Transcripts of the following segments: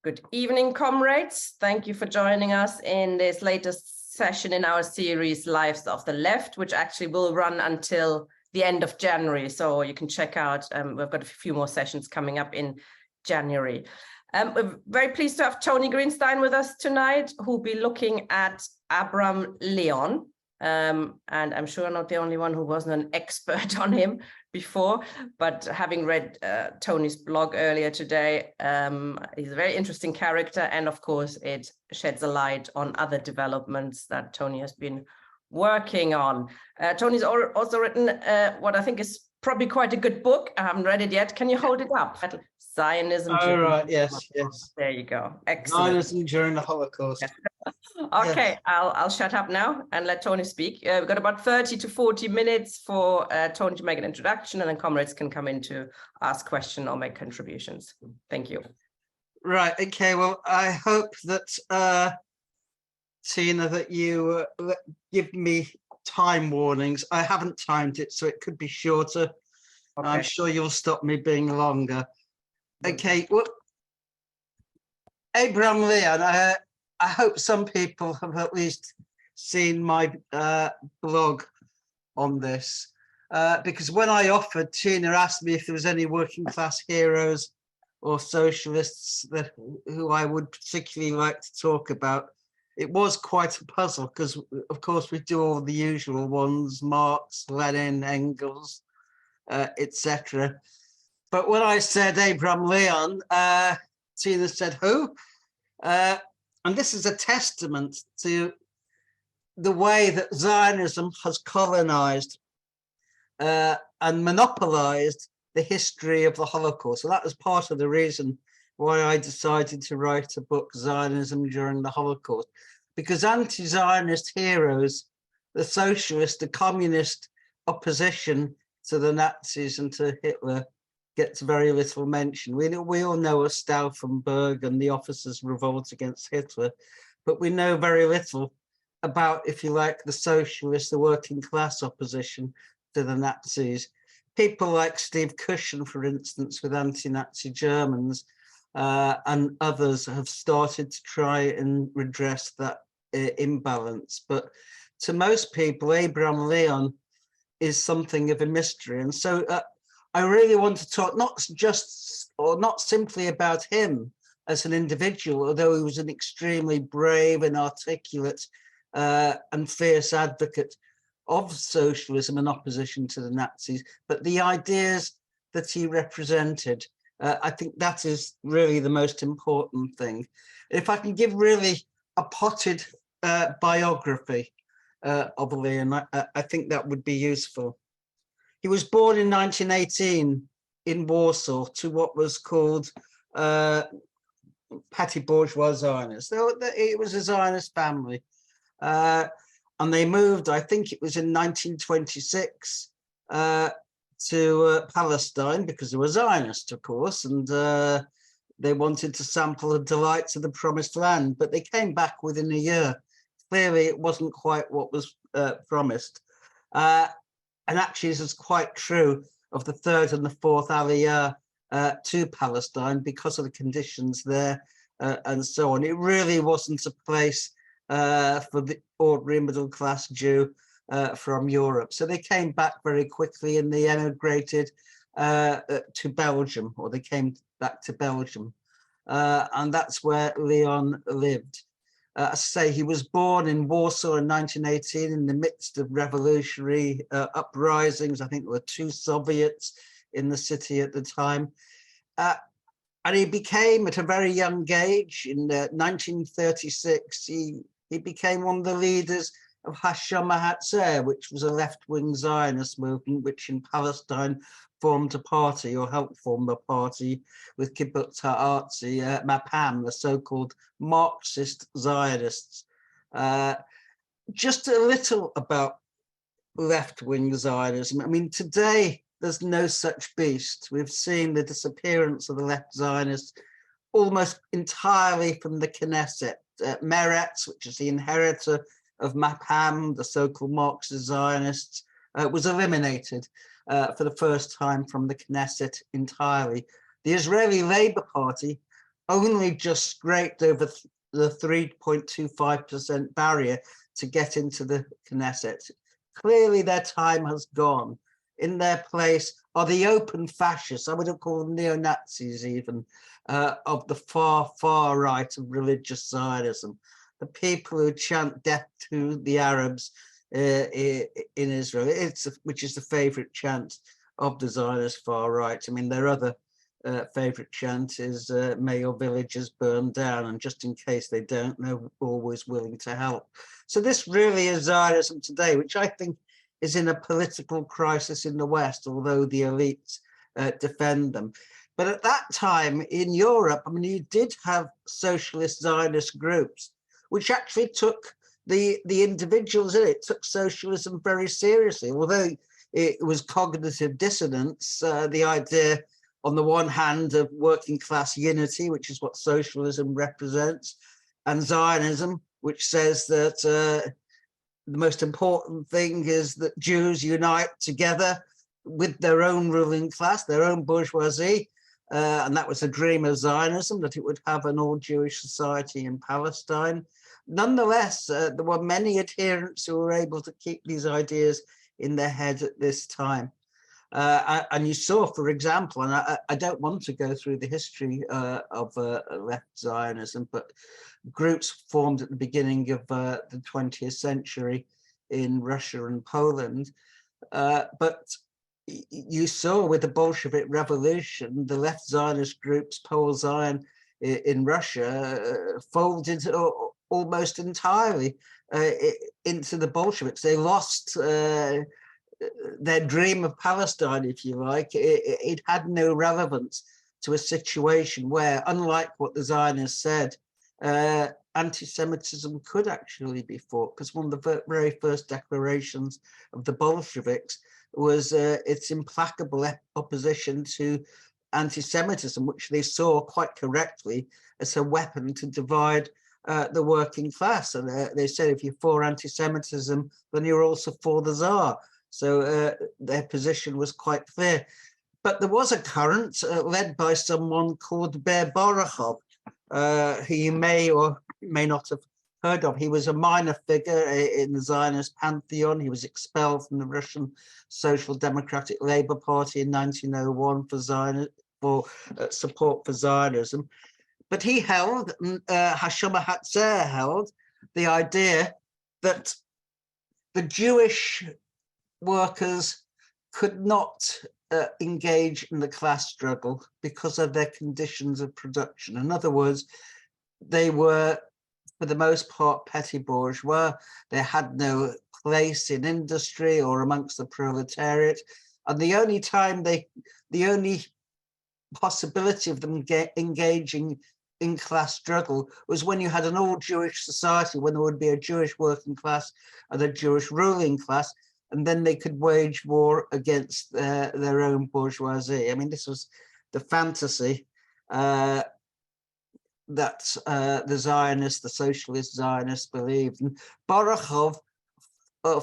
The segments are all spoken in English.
Good evening, comrades. Thank you for joining us in this latest session in our series, Lives of the Left, which actually will run until the end of January. So you can check out, we've got a few more sessions coming up in January. We're very pleased to have Tony Greenstein with us tonight, who'll be looking at Abram Leon. And I'm sure I'm not the only one who wasn't an expert on him before, but having read Tony's blog earlier today, he's a very interesting character, and of course it sheds a light on other developments that Tony has been working on. Tony's also written what I think is probably quite a good book. I haven't read it yet. Can you hold it up? Zionism. Oh, right, yes. There you go. Excellent. Zionism during the Holocaust. Yes. Okay, yes. I'll shut up now and let Tony speak. We've got about 30 to 40 minutes for Tony to make an introduction, and then comrades can come in to ask questions or make contributions. Thank you. Right, okay, well, I hope that, Tina, that you give me time warnings. I haven't timed it, so it could be shorter. Okay. I'm sure you'll stop me being longer. Okay, well, Abram Leon, I hope some people have at least seen my blog on this, because when I offered, Tina asked me if there was any working class heroes or socialists who I would particularly like to talk about. It was quite a puzzle because, of course, we do all the usual ones: Marx, Lenin, Engels, etc. But when I said Abram Leon, Tina said, who? And this is a testament to the way that Zionism has colonized and monopolized the history of the Holocaust. So that was part of the reason why I decided to write a book, Zionism During the Holocaust, because anti-Zionist heroes, the socialist, the communist opposition to the Nazis and to Hitler, gets very little mention. We all know of Stauffenberg and the officers' revolt against Hitler, but we know very little about, if you like, the socialist, the working class opposition to the Nazis. People like Steve Cushion, for instance, with anti-Nazi Germans, and others have started to try and redress that imbalance. But to most people, Abram Leon is something of a mystery. And so I really want to talk not simply about him as an individual, although he was an extremely brave and articulate and fierce advocate of socialism and opposition to the Nazis, but the ideas that he represented. I think that is really the most important thing. If I can give really a potted biography of Leon, I think that would be useful. He was born in 1918 in Warsaw to what was called petty bourgeois Zionists. It was a Zionist family. And they moved, I think it was in 1926, to Palestine because they were Zionists, of course, and they wanted to sample the delights of the promised land, but they came back within a year. Clearly, it wasn't quite what was promised. And actually, this is quite true of the third and the fourth Aliyah to Palestine because of the conditions there and so on. It really wasn't a place for the ordinary middle class Jew from Europe. So they came back very quickly and they emigrated to Belgium, or they came back to Belgium. And that's where Leon lived. I say he was born in Warsaw in 1918 in the midst of revolutionary uprisings. I think there were 2 Soviets in the city at the time. And he became, at a very young age, in 1936, he became one of the leaders of Hashomer Hatzair, which was a left-wing Zionist movement, which in Palestine formed a party, or helped form a party, with Kibbutz Ha'artzi, Mapam, the so-called Marxist Zionists. Just a little about left-wing Zionism. I mean, today, there's no such beast. We've seen the disappearance of the left Zionists almost entirely from the Knesset. Meretz, which is the inheritor of Mapam, the so-called Marxist Zionists, was eliminated for the first time from the Knesset entirely. The Israeli Labour Party only just scraped over the 3.25% barrier to get into the Knesset. Clearly their time has gone. In their place are the open fascists, I wouldn't call them neo-Nazis even, of the far, far right of religious Zionism. The people who chant death to the Arabs in Israel, which is the favorite chant of the Zionist far right. I mean, their other favorite chant is may your villages burn down, and just in case they don't, they're always willing to help. So this really is Zionism today, which I think is in a political crisis in the West, although the elites defend them. But at that time in Europe, I mean, you did have socialist Zionist groups, which actually took the individuals in it, took socialism very seriously, although it was cognitive dissonance, the idea on the one hand of working class unity, which is what socialism represents, and Zionism, which says that the most important thing is that Jews unite together with their own ruling class, their own bourgeoisie. And that was the dream of Zionism, that it would have an all-Jewish society in Palestine. Nonetheless, there were many adherents who were able to keep these ideas in their head at this time. And you saw, for example, and I don't want to go through the history of left Zionism, but groups formed at the beginning of the 20th century in Russia and Poland. But you saw with the Bolshevik Revolution, the left Zionist groups, Pole Zion in Russia, folded almost entirely into the Bolsheviks. They lost their dream of Palestine, if you like. It had no relevance to a situation where, unlike what the Zionists said, anti-Semitism could actually be fought, because one of the very first declarations of the Bolsheviks was its implacable opposition to anti-Semitism, which they saw quite correctly as a weapon to divide the working class. And they said, if you're for anti-Semitism, then you're also for the Tsar. So their position was quite clear. But there was a current led by someone called Ber Borochov, who you may or may not have heard of. He was a minor figure in the Zionist pantheon. He was expelled from the Russian Social Democratic Labour Party in 1901 for support for Zionism. But he held, Hashoma Hatzer held, the idea that the Jewish workers could not engage in the class struggle because of their conditions of production. In other words, they were, for the most part, petty bourgeois. They had no place in industry or amongst the proletariat. And the only possibility of them engaging in class struggle was when you had an all-Jewish society, when there would be a Jewish working class and a Jewish ruling class, and then they could wage war against their own bourgeoisie. I mean, this was the fantasy that the Zionists, the socialist Zionists, believed. And Borochov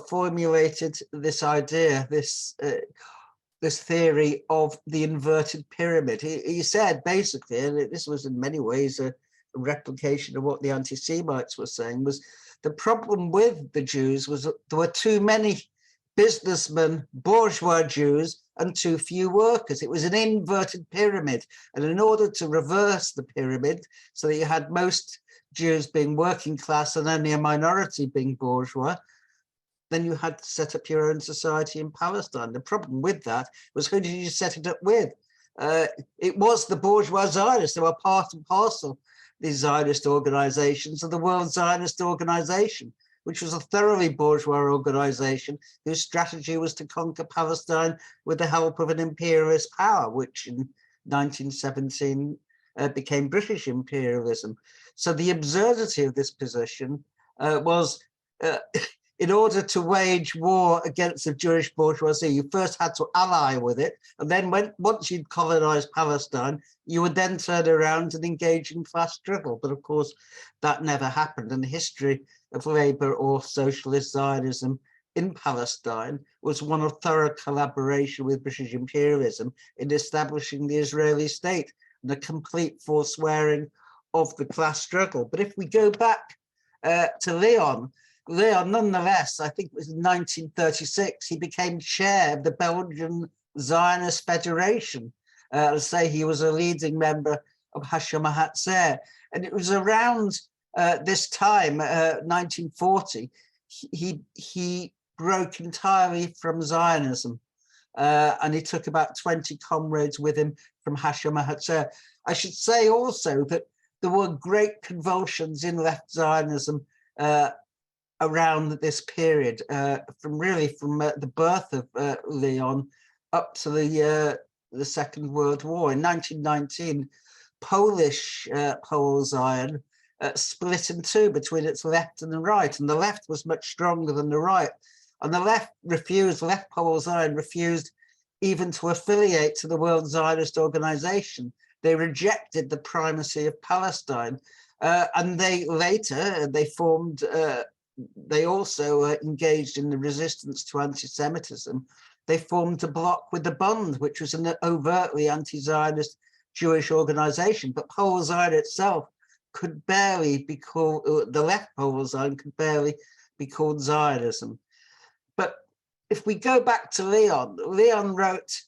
formulated this idea, this theory of the inverted pyramid. He said, basically, and this was in many ways a replication of what the anti-Semites were saying, was the problem with the Jews was that there were too many businessmen, bourgeois Jews, and too few workers. It was an inverted pyramid. And in order to reverse the pyramid, so that you had most Jews being working class and only a minority being bourgeois, then you had to set up your own society in Palestine. The problem with that was, who did you set it up with? It was the bourgeois Zionists. They were part and parcel, these Zionist organizations, of the World Zionist Organization, which was a thoroughly bourgeois organization whose strategy was to conquer Palestine with the help of an imperialist power, which in 1917 became British imperialism. So the absurdity of this position was, in order to wage war against the Jewish bourgeoisie, you first had to ally with it. And then once you'd colonized Palestine, you would then turn around and engage in class struggle. But of course, that never happened. And the history of labor or socialist Zionism in Palestine was one of thorough collaboration with British imperialism in establishing the Israeli state, and a complete forswearing of the class struggle. But if we go back to Leon, nonetheless, I think it was in 1936, he became chair of the Belgian Zionist Federation. Let's say he was a leading member of Hashem Hatzer. And it was around this time, 1940, he broke entirely from Zionism. And he took about 20 comrades with him from Hashem Hatzer. I should say also that there were great convulsions in left Zionism around this period, from the birth of Leon up to the Second World War. In 1919, Polish Pole Zion split in two between its left and the right, and the left was much stronger than the right. And the left Pole Zion refused even to affiliate to the World Zionist Organization. They rejected the primacy of Palestine, and they formed. They also engaged in the resistance to anti-Semitism. They formed a bloc with the Bund, which was an overtly anti-Zionist Jewish organization. But Pole Zion itself could barely be called, the left Pole Zion could barely be called Zionism. But if we go back to Leon wrote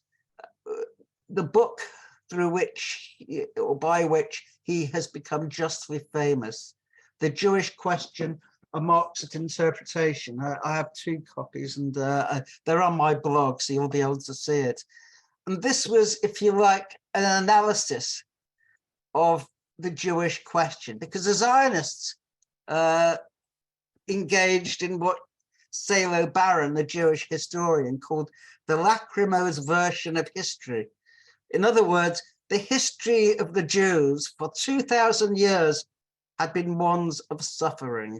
the book through which, or by which, he has become justly famous, The Jewish Question, a Marxist Interpretation. I have 2 copies, and they're on my blog, so you'll be able to see it. And this was, if you like, an analysis of the Jewish question, because the Zionists engaged in what Salo Baron, the Jewish historian, called the lachrymose version of history. In other words, the history of the Jews for 2,000 years had been ones of suffering,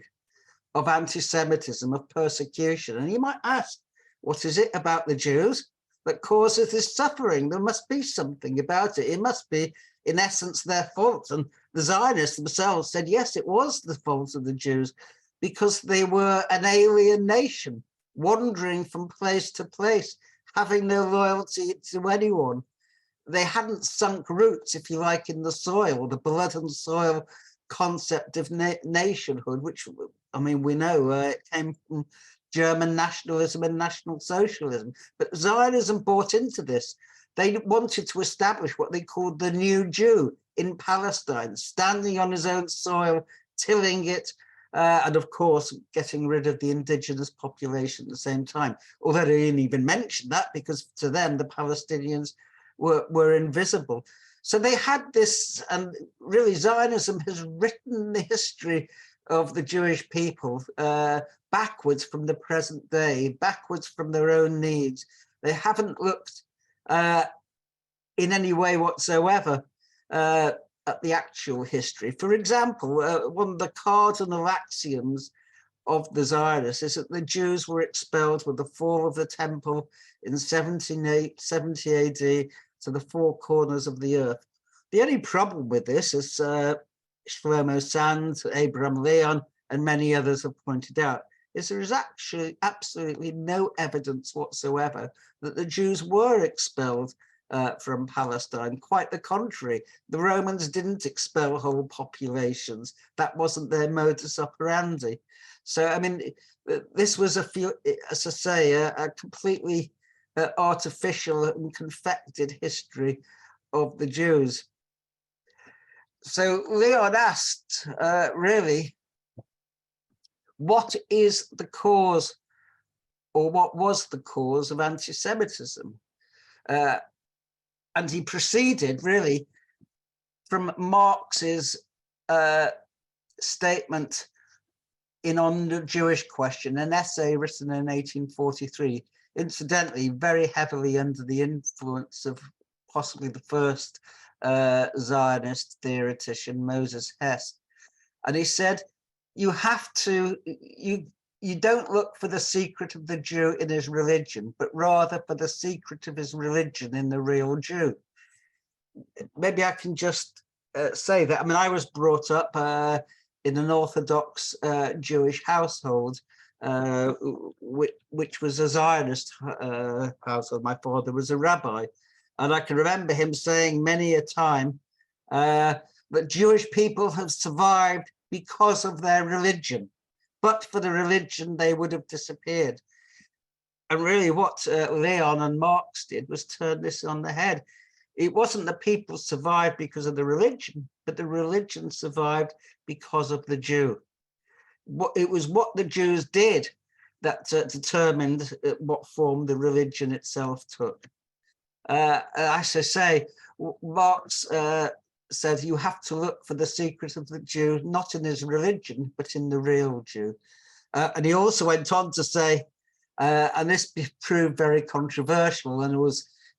of anti-Semitism, of persecution. And you might ask, what is it about the Jews that causes this suffering? There must be something about it. It must be, in essence, their fault. And the Zionists themselves said, yes, it was the fault of the Jews, because they were an alien nation, wandering from place to place, having no loyalty to anyone. They hadn't sunk roots, if you like, in the soil, the blood and soil concept of nationhood, which, I mean, we know it came from German nationalism and National Socialism. But Zionism bought into this. They wanted to establish what they called the new Jew in Palestine, standing on his own soil, tilling it, and of course, getting rid of the indigenous population at the same time. Although they didn't even mention that, because to them, the Palestinians were invisible. So they had this, and really Zionism has written the history of the Jewish people backwards from the present day, backwards from their own needs. They haven't looked in any way whatsoever at the actual history. For example, one of the cardinal axioms of the Zionists is that the Jews were expelled with the fall of the temple in 70 AD to the 4 corners of the earth. The only problem with this, as Shlomo Sand, Abram Leon, and many others have pointed out, is there is actually absolutely no evidence whatsoever that the Jews were expelled from Palestine. Quite the contrary. The Romans didn't expel whole populations. That wasn't their modus operandi. So, I mean, this was, as I say, a completely artificial and confected history of the Jews. So Leon asked, really, what is the cause, or what was the cause of anti-Semitism? And he proceeded really from Marx's statement On the Jewish Question, an essay written in 1843, incidentally, very heavily under the influence of possibly the first Zionist theoretician, Moses Hess. And he said, you have to, you don't look for the secret of the Jew in his religion, but rather for the secret of his religion in the real Jew. Maybe I can just say that. I mean, I was brought up in an Orthodox Jewish household, which was a Zionist household. My father was a rabbi. And I can remember him saying many a time that Jewish people have survived because of their religion. But for the religion, they would have disappeared. And really what Leon and Marx did was turn this on the head. It wasn't that people survived because of the religion, but the religion survived because of the Jew. It was what the Jews did that determined what form the religion itself took. As I say, Marx said you have to look for the secret of the Jew, not in his religion, but in the real Jew. And he also went on to say, and this proved very controversial and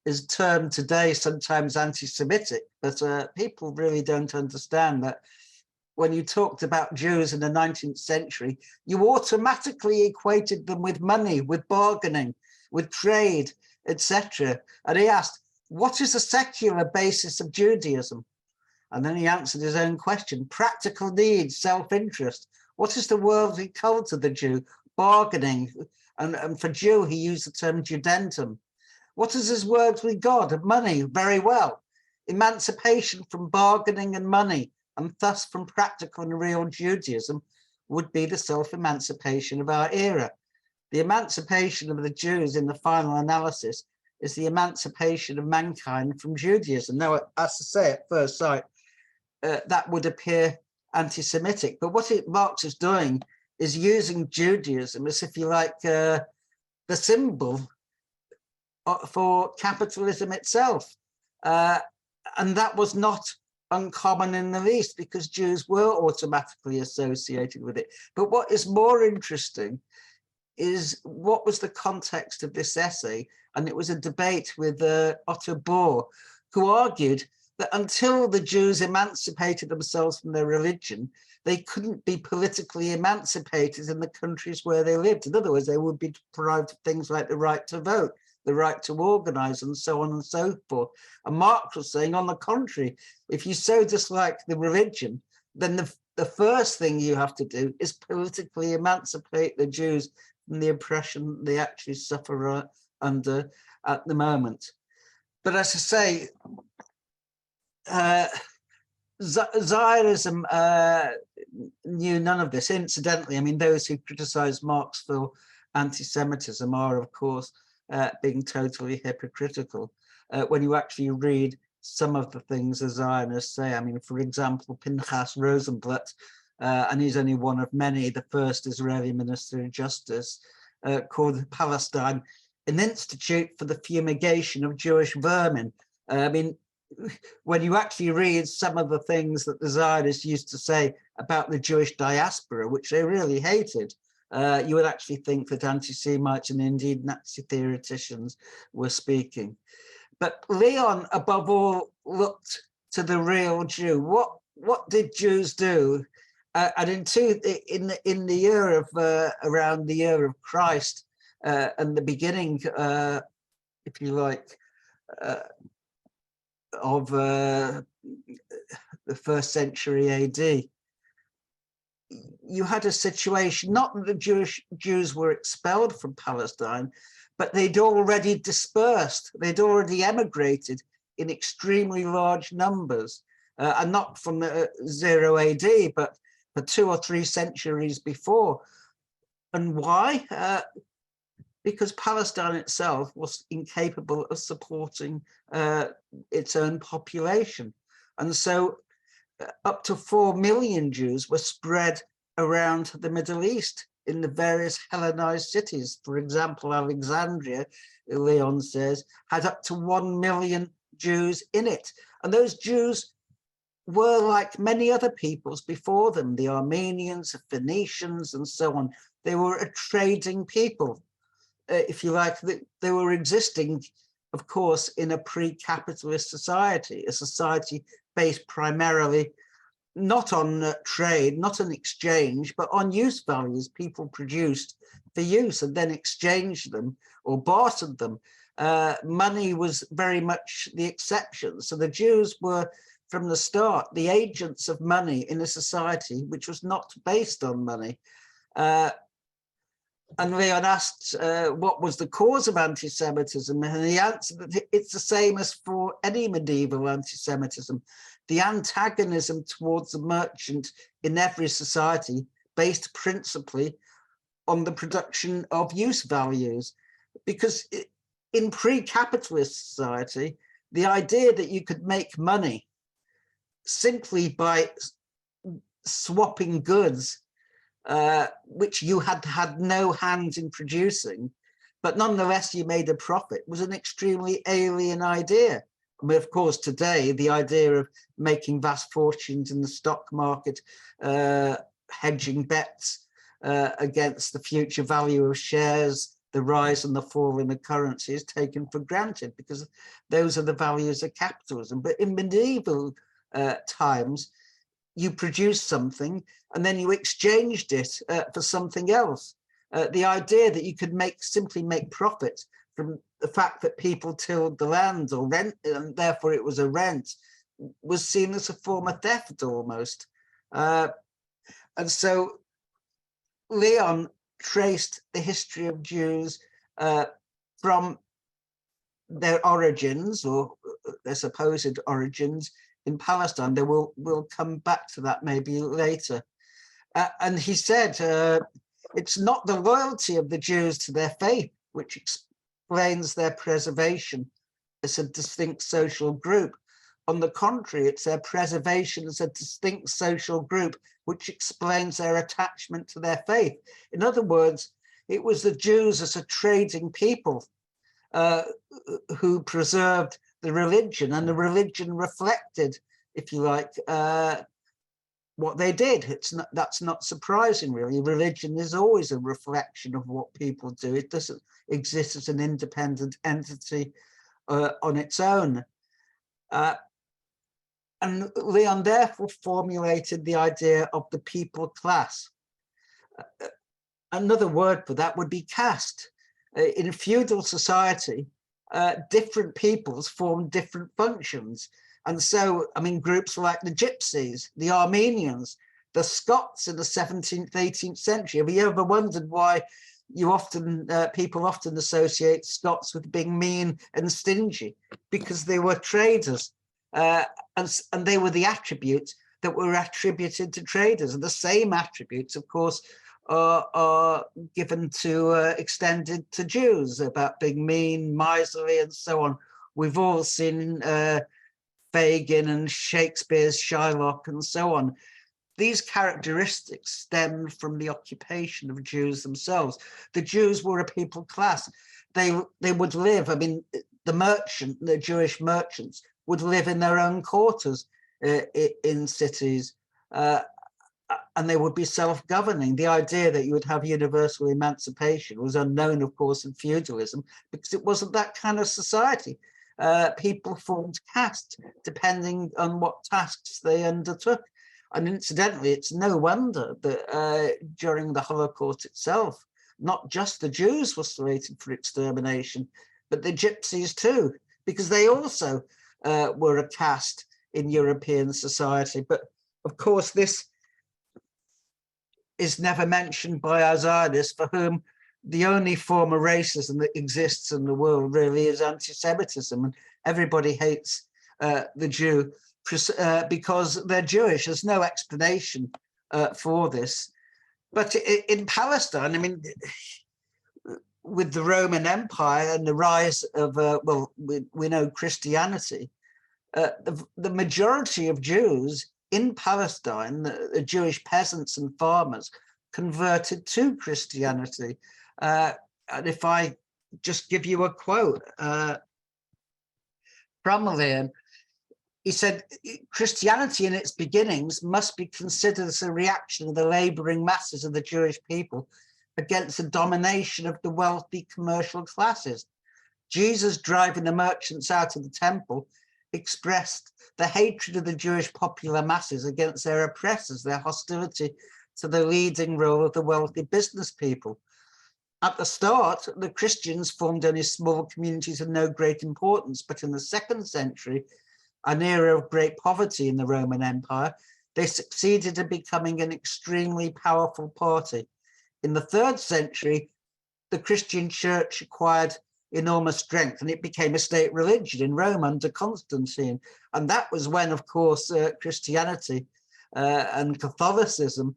is termed today sometimes anti-Semitic, but people really don't understand that when you talked about Jews in the 19th century, you automatically equated them with money, with bargaining, with trade, etc. And he asked, what is the secular basis of Judaism? And then he answered his own question, practical needs, self-interest. What is the worldly cult of the Jew? Bargaining. And for Jew, he used the term Judentum. What is his worldly God? Money, very well. Emancipation from bargaining and money, and thus from practical and real Judaism, would be the self-emancipation of our era. The emancipation of the Jews in the final analysis is the emancipation of mankind from Judaism. Now, as I say at first sight, that would appear anti-Semitic, but what Marx is doing is using Judaism as, if you like, the symbol for capitalism itself. And that was not uncommon in the least, because Jews were automatically associated with it. But what is more interesting is what was the context of this essay. And it was a debate with Otto Bohr, who argued that until the Jews emancipated themselves from their religion, they couldn't be politically emancipated in the countries where they lived. In other words, they would be deprived of things like the right to vote, the right to organize, and so on and so forth. And Marx was saying, on the contrary, if you so dislike the religion, then the first thing you have to do is politically emancipate the Jews from the oppression they actually suffer under at the moment. But as I say, Zionism knew none of this. Incidentally, I mean, those who criticize Marx for anti-Semitism are, of course, being totally hypocritical. When you actually read some of the things the Zionists say, I mean, for example, Pinchas Rosenblatt, and he's only one of many, the first Israeli Minister of Justice, called Palestine an institute for the fumigation of Jewish vermin. I mean, when you actually read some of the things that the Zionists used to say about the Jewish diaspora, which they really hated, you would actually think that anti-Semites and indeed Nazi theoreticians were speaking. But Leon, above all, looked to the real Jew. What did Jews do? And in the year of around the year of Christ and the beginning, if you like, of the first century AD, you had a situation, not that the Jews were expelled from Palestine, but they'd already dispersed, they'd already emigrated in extremely large numbers, and not from 0 AD, but for 2 or 3 centuries before. And why? Because Palestine itself was incapable of supporting its own population. And so up to 4 million Jews were spread around the Middle East in the various Hellenized cities. For example, Alexandria, Leon says, had up to 1 million Jews in it. And those Jews were like many other peoples before them, the Armenians, the Phoenicians, and so on. They were a trading people. If you like, they were existing, of course, in a pre-capitalist society, a society based primarily not on trade, not on exchange, but on use values. People produced for use and then exchanged them or bartered them. Money was very much the exception. So the Jews were, from the start, the agents of money in a society which was not based on money. And Leon asked what was the cause of anti-Semitism, and he answered that it's the same as for any medieval anti-Semitism. The antagonism towards the merchant in every society based principally on the production of use values. Because in pre-capitalist society, the idea that you could make money simply by swapping goods, which you had no hands in producing, but nonetheless you made a profit, was an extremely alien idea. I mean, of course, today, the idea of making vast fortunes in the stock market, hedging bets against the future value of shares, the rise and the fall in the currency is taken for granted because those are the values of capitalism. But in medieval times, you produced something and then you exchanged it for something else. The idea that you could simply make profit from the fact that people tilled the land or rent, and therefore it was a rent, was seen as a form of theft almost. And so Leon traced the history of Jews from their origins, or their supposed origins, in Palestine. We'll come back to that maybe later. And he said, it's not the loyalty of the Jews to their faith which explains their preservation as a distinct social group. On the contrary, it's their preservation as a distinct social group which explains their attachment to their faith. In other words, it was the Jews as a trading people who preserved the religion, and the religion reflected, if you like, what they did. That's not surprising, really. Religion is always a reflection of what people do. It doesn't exist as an independent entity on its own. And Leon therefore formulated the idea of the people class. Another word for that would be caste. In feudal society, different peoples formed different functions. And so, I mean, groups like the Gypsies, the Armenians, the Scots in the 17th, 18th century. Have you ever wondered why people often associate Scots with being mean and stingy? Because they were traders. And they were the attributes that were attributed to traders. And the same attributes, of course, are given to, extended to Jews, about being mean, miserly, and so on. We've all seen Fagin and Shakespeare's Shylock and so on. These characteristics stemmed from the occupation of Jews themselves. The Jews were a people class. They would live, I mean, the Jewish merchants would live in their own quarters in cities, and they would be self-governing. The idea that you would have universal emancipation was unknown, of course, in feudalism, because it wasn't that kind of society. People formed castes depending on what tasks they undertook. And incidentally, it's no wonder that during the Holocaust itself, not just the Jews were slated for extermination, but the Gypsies too, because they also were a caste in European society. But of course, this is never mentioned by our Zionists, for whom the only form of racism that exists in the world really is anti-Semitism. And everybody hates the Jew because they're Jewish. There's no explanation for this. But in Palestine, I mean, with the Roman Empire and the rise of, we know Christianity, the majority of Jews in Palestine, the Jewish peasants and farmers, converted to Christianity. And if I just give you a quote from Leon, he said, Christianity in its beginnings must be considered as a reaction of the laboring masses of the Jewish people against the domination of the wealthy commercial classes. Jesus driving the merchants out of the temple expressed the hatred of the Jewish popular masses against their oppressors, their hostility to the leading role of the wealthy business people. At the start, the Christians formed only small communities of no great importance, but in the 2nd century, an era of great poverty in the Roman Empire, they succeeded in becoming an extremely powerful party. In the 3rd century, the Christian church acquired enormous strength and it became a state religion in Rome under Constantine. And that was when, of course, Christianity and Catholicism,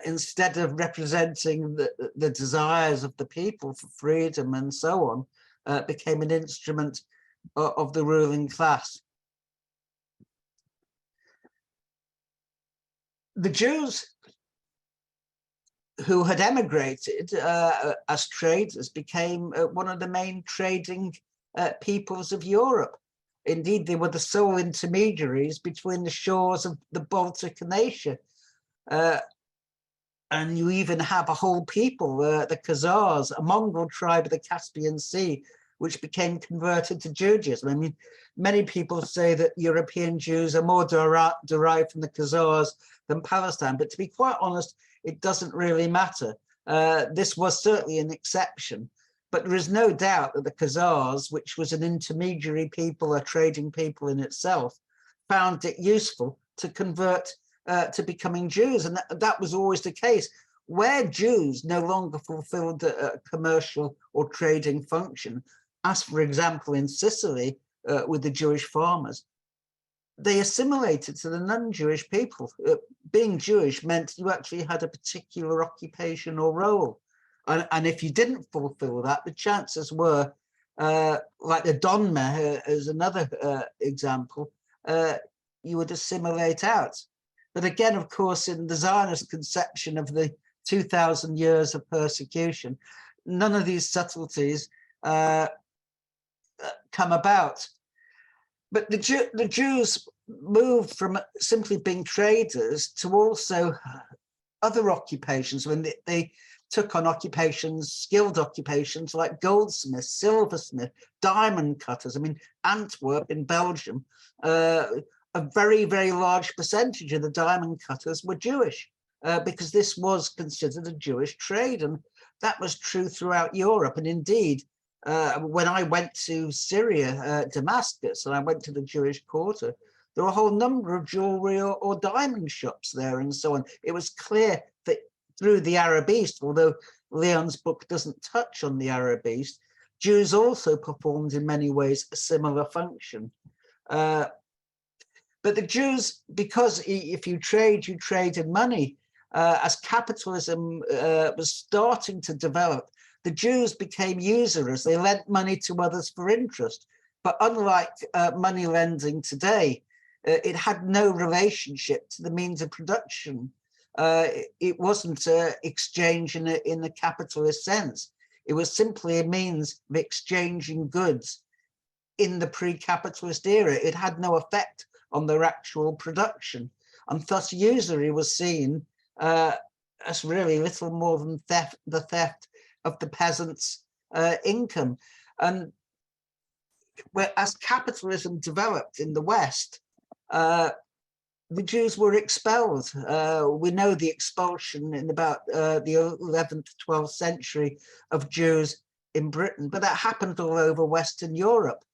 instead of representing the desires of the people for freedom and so on, became an instrument of the ruling class. The Jews who had emigrated as traders became one of the main trading peoples of Europe. Indeed, they were the sole intermediaries between the shores of the Baltic and Asia. And you even have a whole people, the Khazars, a Mongol tribe of the Caspian Sea, which became converted to Judaism. I mean, many people say that European Jews are more derived from the Khazars than Palestine, but to be quite honest, it doesn't really matter. This was certainly an exception, but there is no doubt that the Khazars, which was an intermediary people, a trading people in itself, found it useful to convert to becoming Jews. And that was always the case. Where Jews no longer fulfilled a commercial or trading function, as for example in Sicily with the Jewish farmers, they assimilated to the non-Jewish people. Being Jewish meant you actually had a particular occupation or role. And if you didn't fulfill that, the chances were, like the Donmeh as another example, you would assimilate out. But again, of course, in the Zionist conception of the 2,000 years of persecution, none of these subtleties come about. But the Jews moved from simply being traders to also other occupations. When they took on occupations, skilled occupations like goldsmiths, silversmith, diamond cutters. I mean, Antwerp in Belgium, a very, very large percentage of the diamond cutters were Jewish because this was considered a Jewish trade. And that was true throughout Europe. And indeed, when I went to Syria, Damascus, and I went to the Jewish quarter, there were a whole number of jewelry or diamond shops there and so on. It was clear that through the Arab East, although Leon's book doesn't touch on the Arab East, Jews also performed in many ways a similar function. But the Jews, because if you trade in money, as capitalism was starting to develop, the Jews became usurers. They lent money to others for interest. But unlike money lending today, it had no relationship to the means of production. It wasn't exchange in the capitalist sense. It was simply a means of exchanging goods in the pre-capitalist era. It had no effect on their actual production. And thus usury was seen as really little more than the theft of the peasants' income. And as capitalism developed in the West, the Jews were expelled. We know the expulsion in about the 11th, 12th century of Jews in Britain, but that happened all over Western Europe.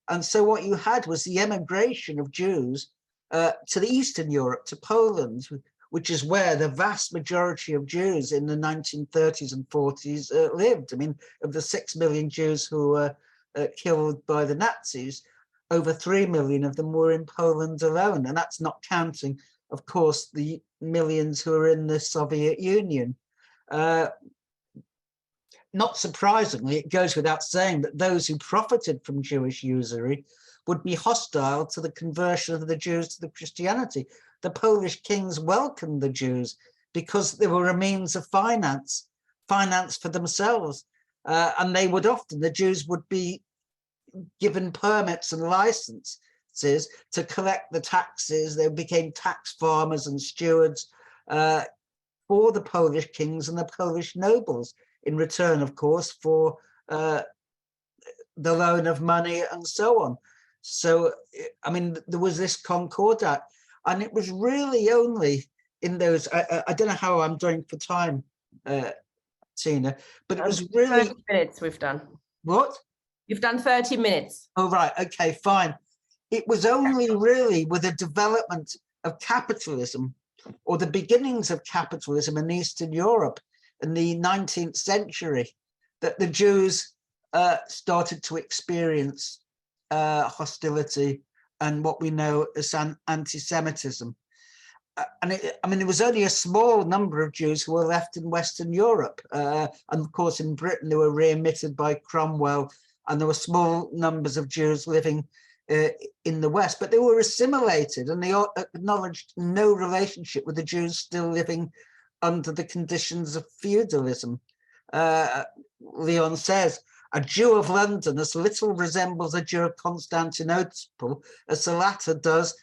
And so what you had was the emigration of Jews to the Eastern Europe, to Poland, which is where the vast majority of Jews in the 1930s and 40s lived. I mean, of the 6 million Jews who were killed by the Nazis, over 3 million of them were in Poland alone. And that's not counting, of course, the millions who are in the Soviet Union. Not surprisingly, it goes without saying that those who profited from Jewish usury would be hostile to the conversion of the Jews to the Christianity. The Polish kings welcomed the Jews because they were a means of finance for themselves. And they would often, the Jews would be given permits and licenses to collect the taxes. They became tax farmers and stewards for the Polish kings and the Polish nobles, in return, of course, for the loan of money and so on. So, I mean, there was this Concordat, and it was really only in those, I don't know how I'm doing for time, Tina, but it was really— 30 minutes we've done. What? You've done 30 minutes. Oh, right. Okay, fine. It was only really with the development of capitalism, or the beginnings of capitalism in Eastern Europe in the 19th century, that the Jews started to experience hostility and what we know as anti-Semitism. I mean, there was only a small number of Jews who were left in Western Europe. And of course, in Britain, they were remitted by Cromwell, and there were small numbers of Jews living in the West, but they were assimilated, and they acknowledged no relationship with the Jews still living under the conditions of feudalism. Leon says, a Jew of London as little resembles a Jew of Constantinople as the latter does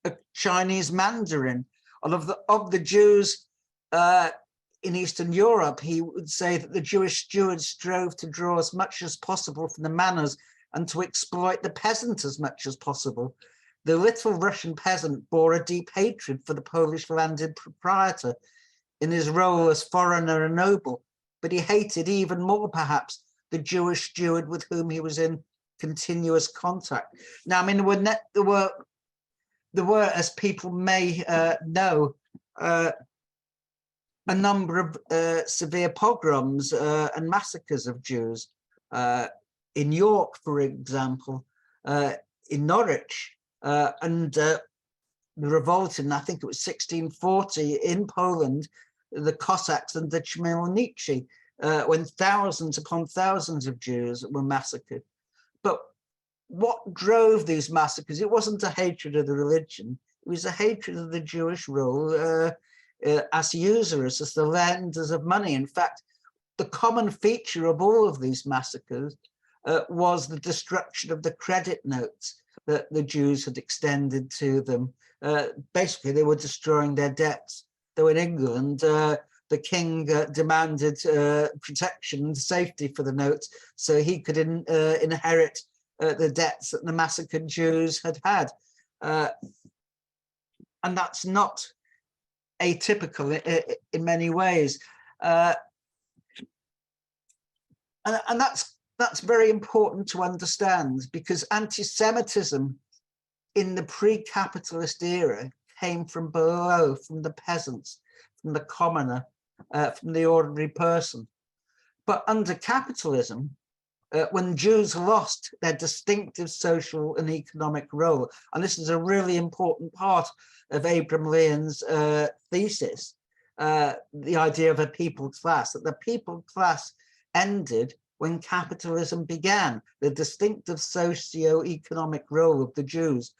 a Chinese Mandarin. And of the Jews in Eastern Europe, he would say that the Jewish stewards strove to draw as much as possible from the manors and to exploit the peasant as much as possible. The little Russian peasant bore a deep hatred for the Polish landed proprietor in his role as foreigner and noble, but he hated even more, perhaps, the Jewish steward with whom he was in continuous contact. Now, I mean, there were, as people may know, a number of severe pogroms and massacres of Jews. In York, for example, in Norwich, and the revolt in, I think it was 1640 in Poland, the Cossacks and the Chmielnicy, when thousands upon thousands of Jews were massacred. But what drove these massacres? It wasn't a hatred of the religion, it was a hatred of the Jewish role as usurers, as the lenders of money. In fact, the common feature of all of these massacres was the destruction of the credit notes that the Jews had extended to them. Basically, they were destroying their debts. Though in England, the king demanded protection and safety for the notes so he could inherit the debts that the massacred Jews had had. And that's not atypical in many ways. And that's very important to understand, because anti-Semitism in the pre-capitalist era came from below, from the peasants, from the commoner, from the ordinary person. But under capitalism, when Jews lost their distinctive social and economic role, and this is a really important part of Abram Leon's thesis, the idea of a people class, that the people class ended when capitalism began. The distinctive socio-economic role of the Jews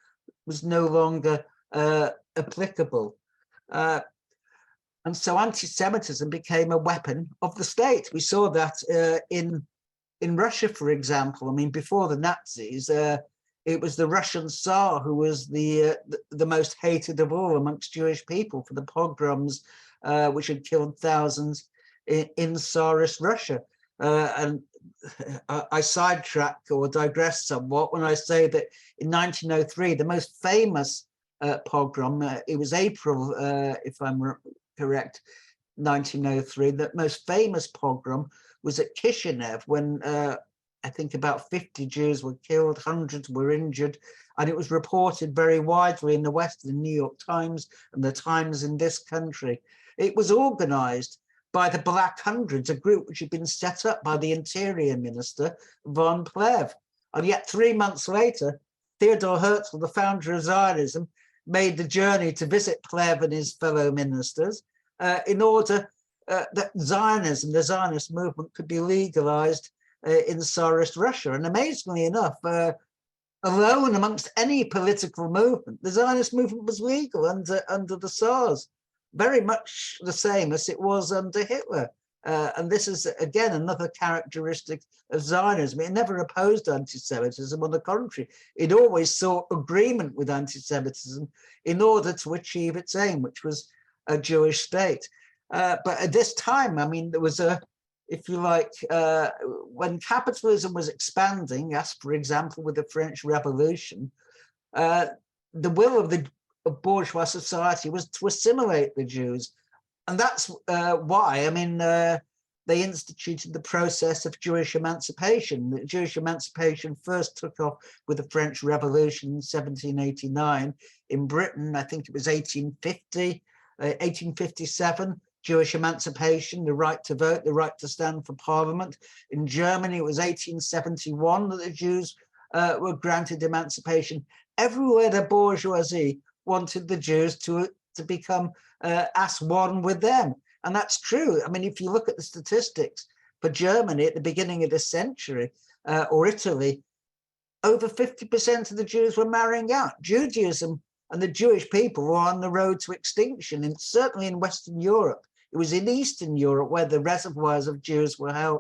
was no longer applicable. And so anti-Semitism became a weapon of the state. We saw that in Russia, for example. I mean, before the Nazis, it was the Russian Tsar who was the most hated of all amongst Jewish people for the pogroms, which had killed thousands in Tsarist Russia. And I sidetrack or digress somewhat when I say that in 1903, the most famous pogrom, it was April, if I'm correct, 1903, the most famous pogrom was at Kishinev, when I think about 50 Jews were killed, hundreds were injured, and it was reported very widely in the West, the New York Times and the Times in this country. It was organized by the Black Hundreds, a group which had been set up by the Interior Minister, von Plehve. And yet 3 months later, Theodor Herzl, the founder of Zionism, made the journey to visit Plehve and his fellow ministers in order that Zionism, the Zionist movement, could be legalized in Tsarist Russia. And amazingly enough, alone amongst any political movement, the Zionist movement was legal under the Tsars, very much the same as it was under Hitler. And this is, again, another characteristic of Zionism. It never opposed anti-Semitism. On the contrary, it always sought agreement with anti-Semitism in order to achieve its aim, which was a Jewish state. But at this time, I mean, there was if you like, when capitalism was expanding, as for example with the French Revolution, the will of the bourgeois society was to assimilate the Jews. And that's why, I mean, they instituted the process of Jewish emancipation. The Jewish emancipation first took off with the French Revolution in 1789. In Britain, I think it was 1850, 1857. Jewish emancipation, the right to vote, the right to stand for parliament. In Germany, it was 1871 that the Jews were granted emancipation. Everywhere the bourgeoisie wanted the Jews to become as one with them. And that's true. I mean, if you look at the statistics for Germany at the beginning of this century, or Italy, over 50% of the Jews were marrying out. Judaism and the Jewish people were on the road to extinction, and certainly in Western Europe. It was in Eastern Europe where the reservoirs of Jews were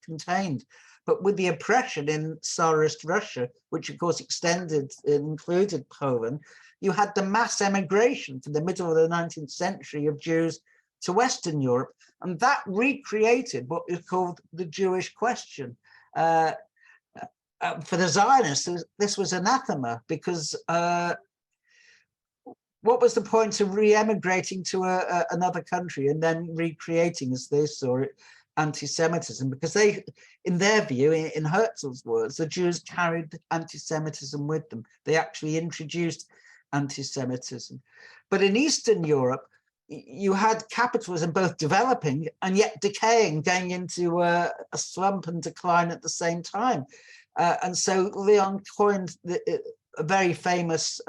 contained. But with the oppression in Tsarist Russia, which of course included Poland, you had the mass emigration from the middle of the 19th century of Jews to Western Europe, and that recreated what is called the Jewish question. For the Zionists, this was anathema, because what was the point of re-emigrating to another country and then recreating, as they saw it, anti-Semitism? Because they, in their view, in Herzl's words, the Jews carried anti-Semitism with them. They actually introduced anti-Semitism. But in Eastern Europe, you had capitalism both developing and yet decaying, going into a slump and decline at the same time. And so Leon coined a very famous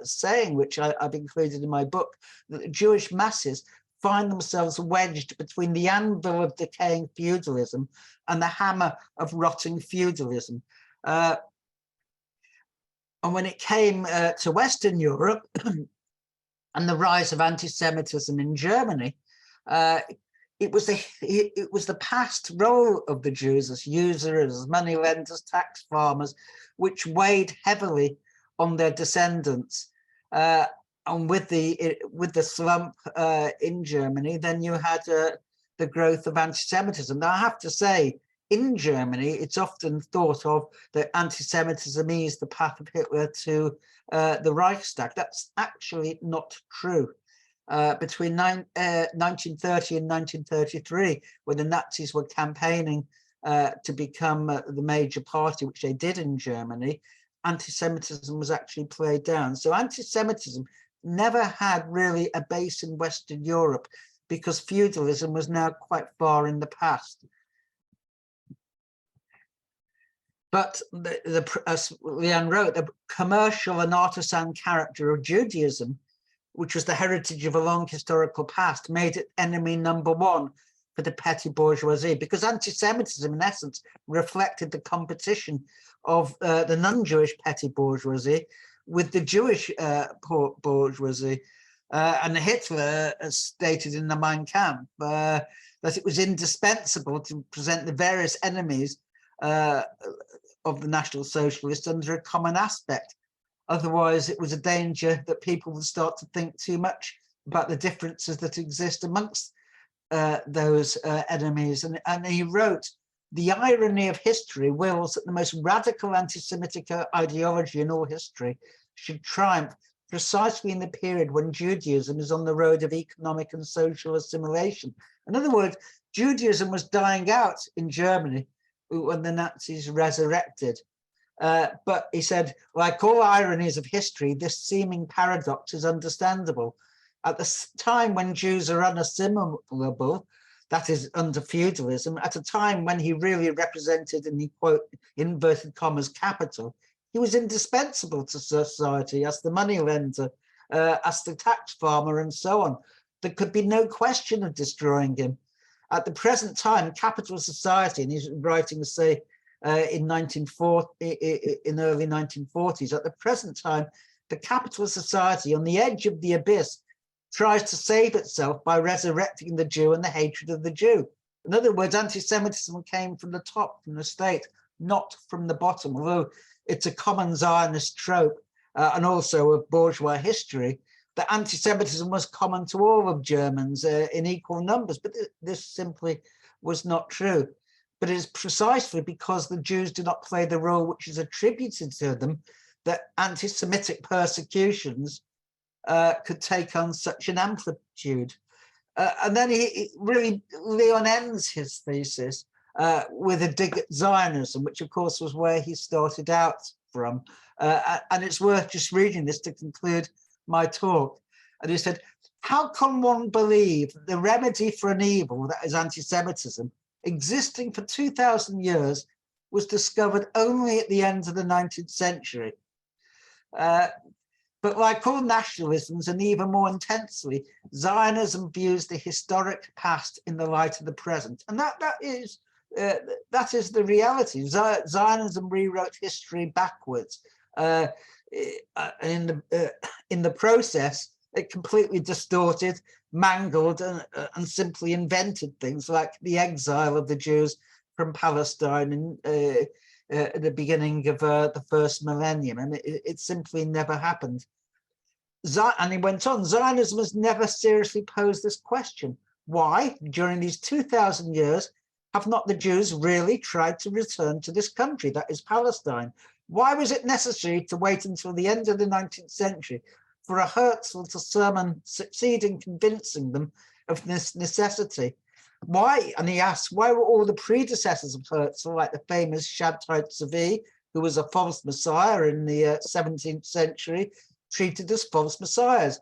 saying, which I've included in my book, that the Jewish masses find themselves wedged between the anvil of decaying feudalism and the hammer of rotting feudalism. And when it came to Western Europe and the rise of anti-Semitism in Germany, it was the past role of the Jews as users, as moneylenders, tax farmers, which weighed heavily on their descendants. And with the slump in Germany, then you had the growth of anti-Semitism. Now, I have to say, in Germany, it's often thought of that anti-Semitism eased the path of Hitler to the Reichstag. That's actually not true. Between 1930 and 1933, when the Nazis were campaigning to become the major party, which they did in Germany, anti-Semitism was actually played down. So anti-Semitism never had really a base in Western Europe, because feudalism was now quite far in the past. But as Leon wrote, the commercial and artisan character of Judaism, which was the heritage of a long historical past, made it enemy number one for the petty bourgeoisie, because anti-Semitism, in essence, reflected the competition of the non-Jewish petty bourgeoisie with the Jewish bourgeoisie. And Hitler stated in the Mein Kampf that it was indispensable to present the various enemies of the National Socialists under a common aspect. Otherwise, it was a danger that people would start to think too much about the differences that exist amongst those enemies. And he wrote, "The irony of history wills that the most radical anti-Semitic ideology in all history should triumph precisely in the period when Judaism is on the road of economic and social assimilation." In other words, Judaism was dying out in Germany when the Nazis resurrected. But he said, like all ironies of history, this seeming paradox is understandable. At the time when Jews are unassimilable, that is under feudalism, at a time when he really represented, and he quote, inverted commas, capital, he was indispensable to society as the moneylender, as the tax farmer, and so on. There could be no question of destroying him. At the present time, capital society, and he's writing to say in early 1940s, at the present time, the capitalist society on the edge of the abyss tries to save itself by resurrecting the Jew and the hatred of the Jew. In other words, anti-Semitism came from the top, from the state, not from the bottom, although it's a common Zionist trope and also of bourgeois history, that anti-Semitism was common to all of Germans in equal numbers, but this simply was not true. But it is precisely because the Jews do not play the role which is attributed to them that anti-Semitic persecutions could take on such an amplitude. And then Leon ends his thesis with a dig at Zionism, which of course was where he started out from. And it's worth just reading this to conclude my talk. And he said, how can one believe that the remedy for an evil that is anti-Semitism, existing for 2,000 years, was discovered only at the end of the 19th century? But like all nationalisms, and even more intensely, Zionism views the historic past in the light of the present, and that is the reality. Zionism rewrote history backwards. In the process, it completely distorted, mangled, and simply invented things like the exile of the Jews from Palestine at the beginning of the first millennium, and it simply never happened. And he went on, Zionism has never seriously posed this question. Why, during these 2,000 years, have not the Jews really tried to return to this country, that is Palestine? Why was it necessary to wait until the end of the 19th century for a Herzl to sermon succeed in convincing them of this necessity? Why, and he asks, why were all the predecessors of Herzl, like the famous Shabtai Tzvi, who was a false messiah in the 17th century, treated as false messiahs?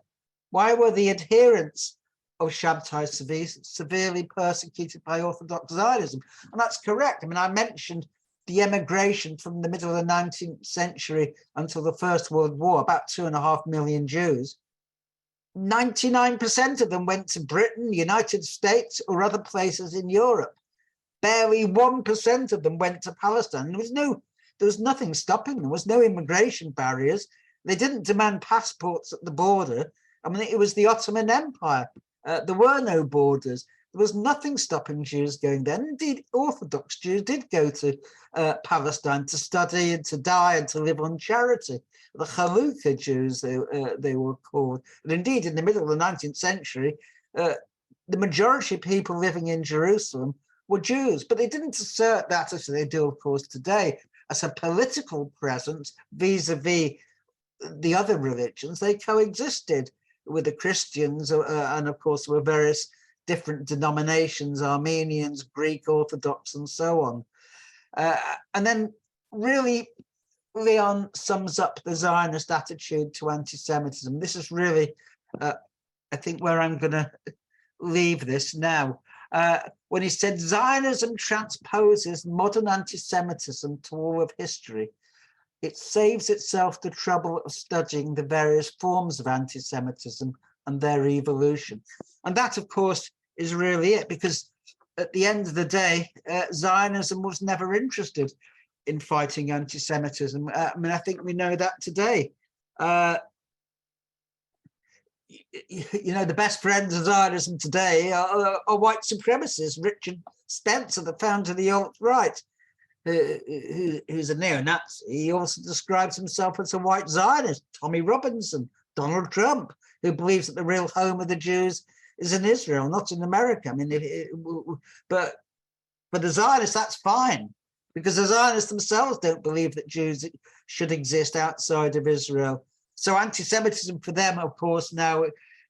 Why were the adherents of Shabtai Tzvi severely persecuted by Orthodox Zionism? And that's correct. I mean, I mentioned the emigration from the middle of the 19th century until the First World War, about 2.5 million Jews. 99% of them went to Britain, the United States, or other places in Europe. Barely 1% of them went to Palestine. There was nothing stopping them. There was no immigration barriers. They didn't demand passports at the border. I mean, it was the Ottoman Empire. There were no borders. There was nothing stopping Jews going there. And indeed, Orthodox Jews did go to Palestine to study and to die and to live on charity. The Chalukah Jews, they were called. And indeed, in the middle of the 19th century, the majority of people living in Jerusalem were Jews, but they didn't assert that, as they do, of course, today, as a political presence vis-a-vis the other religions. They coexisted with the Christians, and of course, there were various different denominations, Armenians, Greek Orthodox, and so on. And then really, Leon sums up the Zionist attitude to anti-Semitism. This is really, I think, where I'm going to leave this now. When he said, Zionism transposes modern anti-Semitism to all of history. It saves itself the trouble of studying the various forms of anti-Semitism and their evolution. And that, of course, is really it, because at the end of the day, Zionism was never interested in fighting anti-Semitism. I mean, I think we know that today. You know, the best friends of Zionism today are white supremacists. Richard Spencer, the founder of the alt-right, who's a neo-Nazi. He also describes himself as a white Zionist. Tommy Robinson, Donald Trump, who believes that the real home of the Jews is in Israel, not in America. I mean, but for the Zionists, that's fine, because the Zionists themselves don't believe that Jews should exist outside of Israel. So anti-Semitism for them, of course, now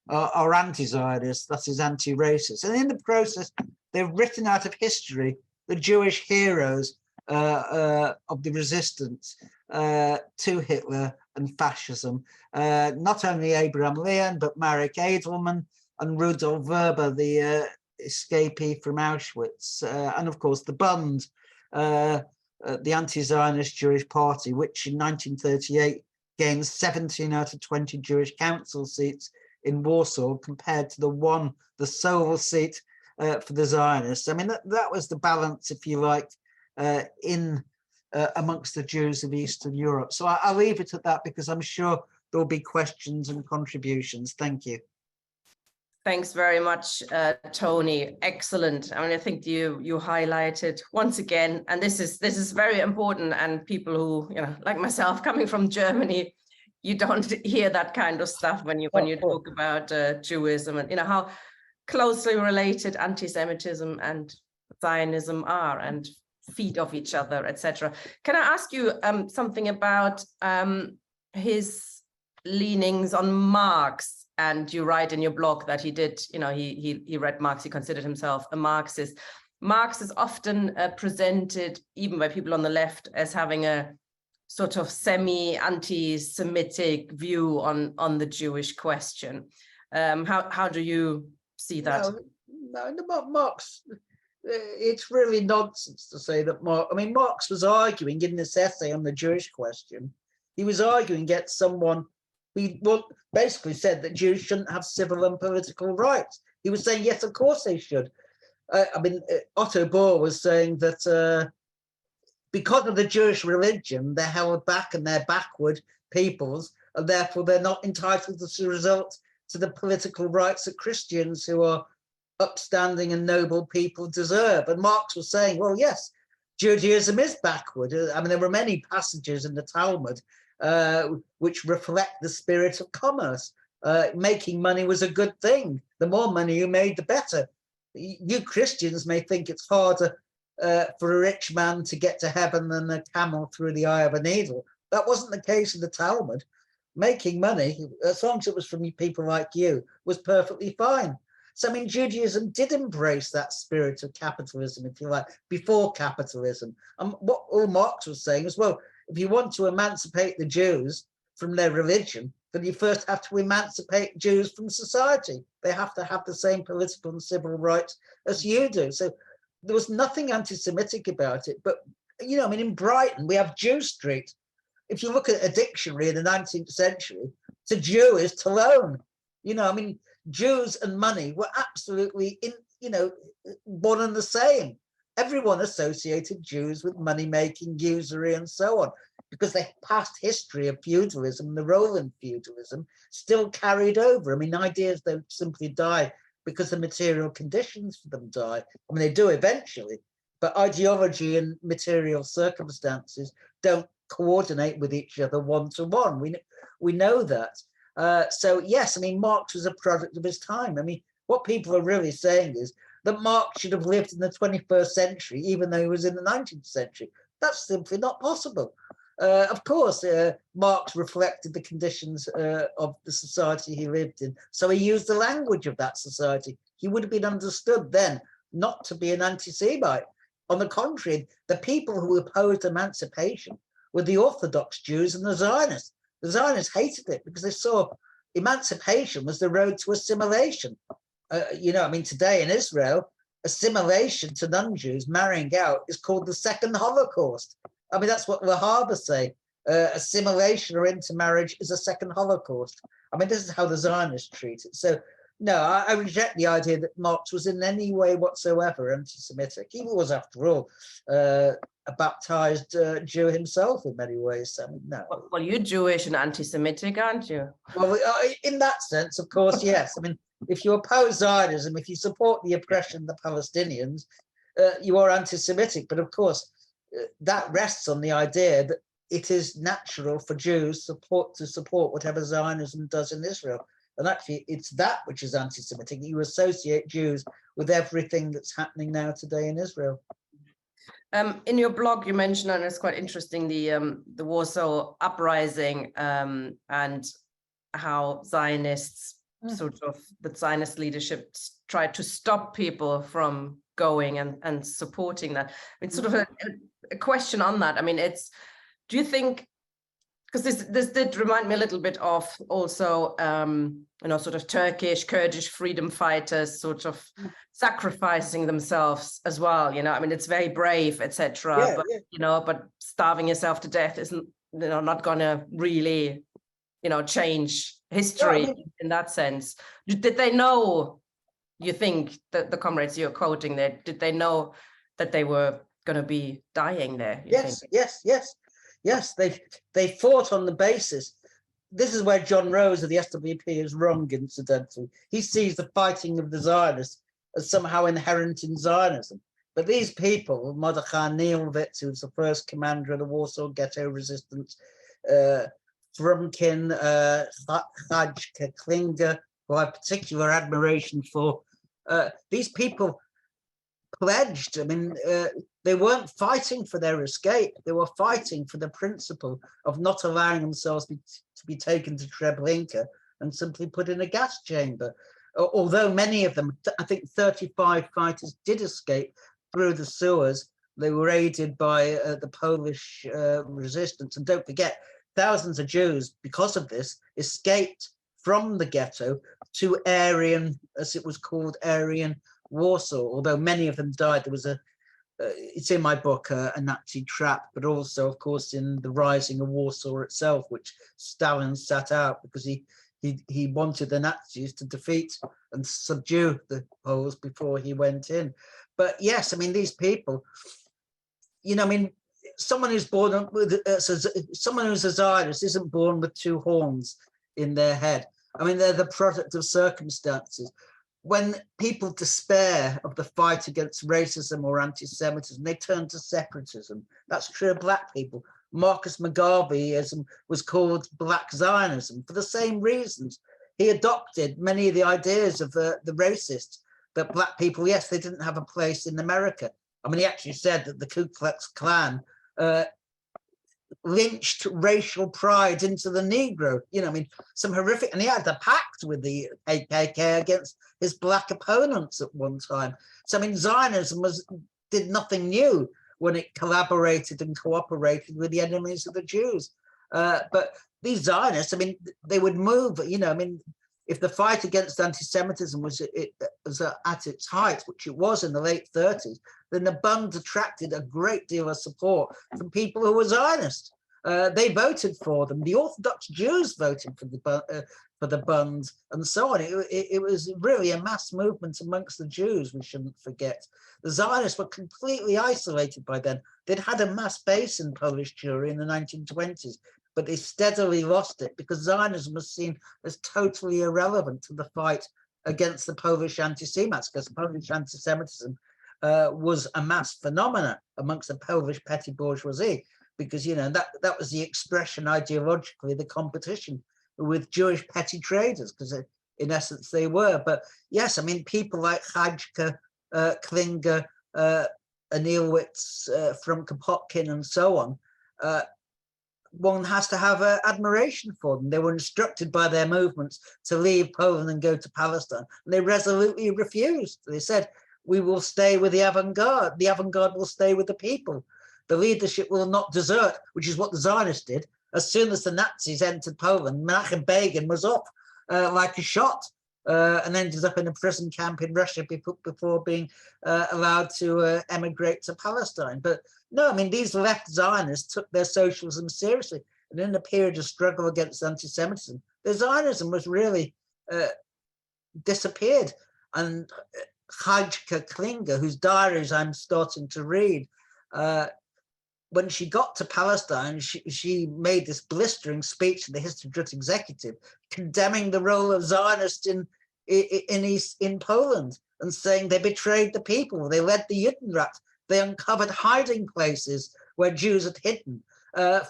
are anti-Zionist, that is anti-racist. And in the process, they've written out of history the Jewish heroes of the resistance to Hitler and fascism. Not only Abraham Leon, but Marek Edelman and Rudolf Verber, the escapee from Auschwitz. And of course, the Bund, the anti-Zionist Jewish party, which in 1938 gained 17 out of 20 Jewish council seats in Warsaw, compared to the sole seat for the Zionists. I mean, that was the balance, if you like, amongst the Jews of Eastern Europe. So I'll leave it at that, because I'm sure there'll be questions and contributions. Thank you. Thanks very much, Tony. Excellent. I mean, I think you highlighted once again, and this is very important. And people who, like myself, coming from Germany, you don't hear that kind of stuff when you talk about Jewism, and how closely related anti-Semitism and Zionism are, and feed off each other, etc. Can I ask you something about his leanings on Marx? And you write in your blog that he did, he read Marx, he considered himself a Marxist. Marx is often presented, even by people on the left, as having a sort of semi-anti-Semitic view on the Jewish question. How do you see that? Marx, it's really nonsense to say that Marx was arguing in this essay on the Jewish question. He was arguing against someone who basically said that Jews shouldn't have civil and political rights. He was saying, yes, of course they should. Otto Bohr was saying that because of the Jewish religion, they're held back and they're backward peoples, and therefore they're not entitled as a result to the political rights that Christians who are upstanding and noble people deserve. And Marx was saying, well, yes, Judaism is backward. There were many passages in the Talmud which reflect the spirit of commerce. Making money was a good thing. The more money you made, the better. You Christians may think it's harder for a rich man to get to heaven than a camel through the eye of a needle. That wasn't the case in the Talmud. Making money, as long as it was from people like you, was perfectly fine. So, Judaism did embrace that spirit of capitalism, if you like, before capitalism. And what all Marx was saying is, well, if you want to emancipate the Jews from their religion, then you first have to emancipate Jews from society. They have to have the same political and civil rights as you do. So there was nothing anti-Semitic about it. But, in Brighton, we have Jew Street. If you look at a dictionary in the 19th century, to Jew is to loan. Jews and money were absolutely one and the same. Everyone associated Jews with money making, usury, and so on, because the past history of feudalism, the Roman feudalism, still carried over. Ideas don't simply die because the material conditions for them die. They do eventually, but ideology and material circumstances don't coordinate with each other one-to-one. We know that. So yes, Marx was a product of his time. What people are really saying is that Marx should have lived in the 21st century, even though he was in the 19th century. That's simply not possible. Of course, Marx reflected the conditions of the society he lived in, so he used the language of that society. He would have been understood then not to be an anti-Semite. On the contrary, the people who opposed emancipation were the Orthodox Jews and the Zionists. The Zionists hated it because they saw emancipation was the road to assimilation. Today in Israel, assimilation to non-Jews, marrying out, is called the second Holocaust. That's what the Wahhabis say. Assimilation or intermarriage is a second Holocaust. This is how the Zionists treat it. So, no, I reject the idea that Marx was in any way whatsoever anti-Semitic. He was, after all, a baptized Jew himself in many ways. No. Well, you're Jewish and anti-Semitic, aren't you? Well, in that sense, of course, yes. If you oppose Zionism, if you support the oppression of the Palestinians, you are anti-Semitic. But of course, that rests on the idea that it is natural for Jews to support whatever Zionism does in Israel. And actually, it's that which is anti-Semitic. You associate Jews with everything that's happening now today in Israel. In your blog, you mentioned, and it's quite interesting, the Warsaw Uprising and how Zionists, the Zionist leadership tried to stop people from going and supporting that. It's sort of a question on that. Do you think, because this did remind me a little bit of also, sort of Turkish, Kurdish freedom fighters sort of sacrificing themselves as well. It's very brave, etc. But starving yourself to death isn't, not going to really, change history in that sense. Did they know, you think, that the comrades you're quoting there, did they know that they were going to be dying there? Yes, they fought on the basis. This is where John Rose of the SWP is wrong, incidentally. He sees the fighting of the Zionists as somehow inherent in Zionism. But these people, Mordechai Neilwitz, who was the first commander of the Warsaw Ghetto Resistance, Frumkin, Haj Klinger, who I have particular admiration for, these people pledged. They weren't fighting for their escape. They were fighting for the principle of not allowing themselves to be taken to Treblinka and simply put in a gas chamber. Although many of them, I think 35 fighters did escape through the sewers. They were aided by the Polish resistance. And don't forget, thousands of Jews, because of this, escaped from the ghetto to Aryan, as it was called, Aryan Warsaw, although many of them died. There was it's in my book, a Nazi trap, but also, of course, in the rising of Warsaw itself, which Stalin sat out because he wanted the Nazis to defeat and subdue the Poles before he went in. But yes, I mean, these people, you know, I mean, someone who's born with someone who's a Zionist isn't born with two horns in their head. I mean, they're the product of circumstances. When people despair of the fight against racism or anti-Semitism, they turn to separatism. That's true of Black people. Marcus Garveyism was called Black Zionism for the same reasons. He adopted many of the ideas of the racists, that Black people, yes, they didn't have a place in America. I mean, he actually said that the Ku Klux Klan lynched racial pride into the Negro. You know, I mean, some horrific, and he had a pact with the KKK against his Black opponents at one time. So, I mean, Zionism did nothing new when it collaborated and cooperated with the enemies of the Jews. But these Zionists, I mean, they would move, you know, I mean, if the fight against anti-Semitism was at its height, which it was in the late 30s, then the Bund attracted a great deal of support from people who were Zionists. They voted for them. The Orthodox Jews voted for the Bund, and so on. It was really a mass movement amongst the Jews, we shouldn't forget. The Zionists were completely isolated by then. They'd had a mass base in Polish Jewry in the 1920s, but they steadily lost it because Zionism was seen as totally irrelevant to the fight against the Polish anti-Semites, because Polish anti-Semitism was a mass phenomena amongst the Polish petty bourgeoisie, because, you know, that was the expression ideologically, the competition with Jewish petty traders, because in essence they were. But yes, I mean, people like Hajka, Klinger, Anielewicz, from Kropotkin and so on, one has to have admiration for them. They were instructed by their movements to leave Poland and go to Palestine, and they resolutely refused. They said, we will stay with the avant-garde. The avant-garde will stay with the people. The leadership will not desert, which is what the Zionists did. As soon as the Nazis entered Poland, Menachem Begin was off like a shot and ended up in a prison camp in Russia before being allowed to emigrate to Palestine. But no, I mean, these left Zionists took their socialism seriously. And in the period of struggle against anti-Semitism, their Zionism was really disappeared. And Hajka Klinger, whose diaries I'm starting to read, when she got to Palestine, she made this blistering speech to the Histadrut executive, condemning the role of Zionists in Poland and saying they betrayed the people. They led the Judenrat. They uncovered hiding places where Jews had hidden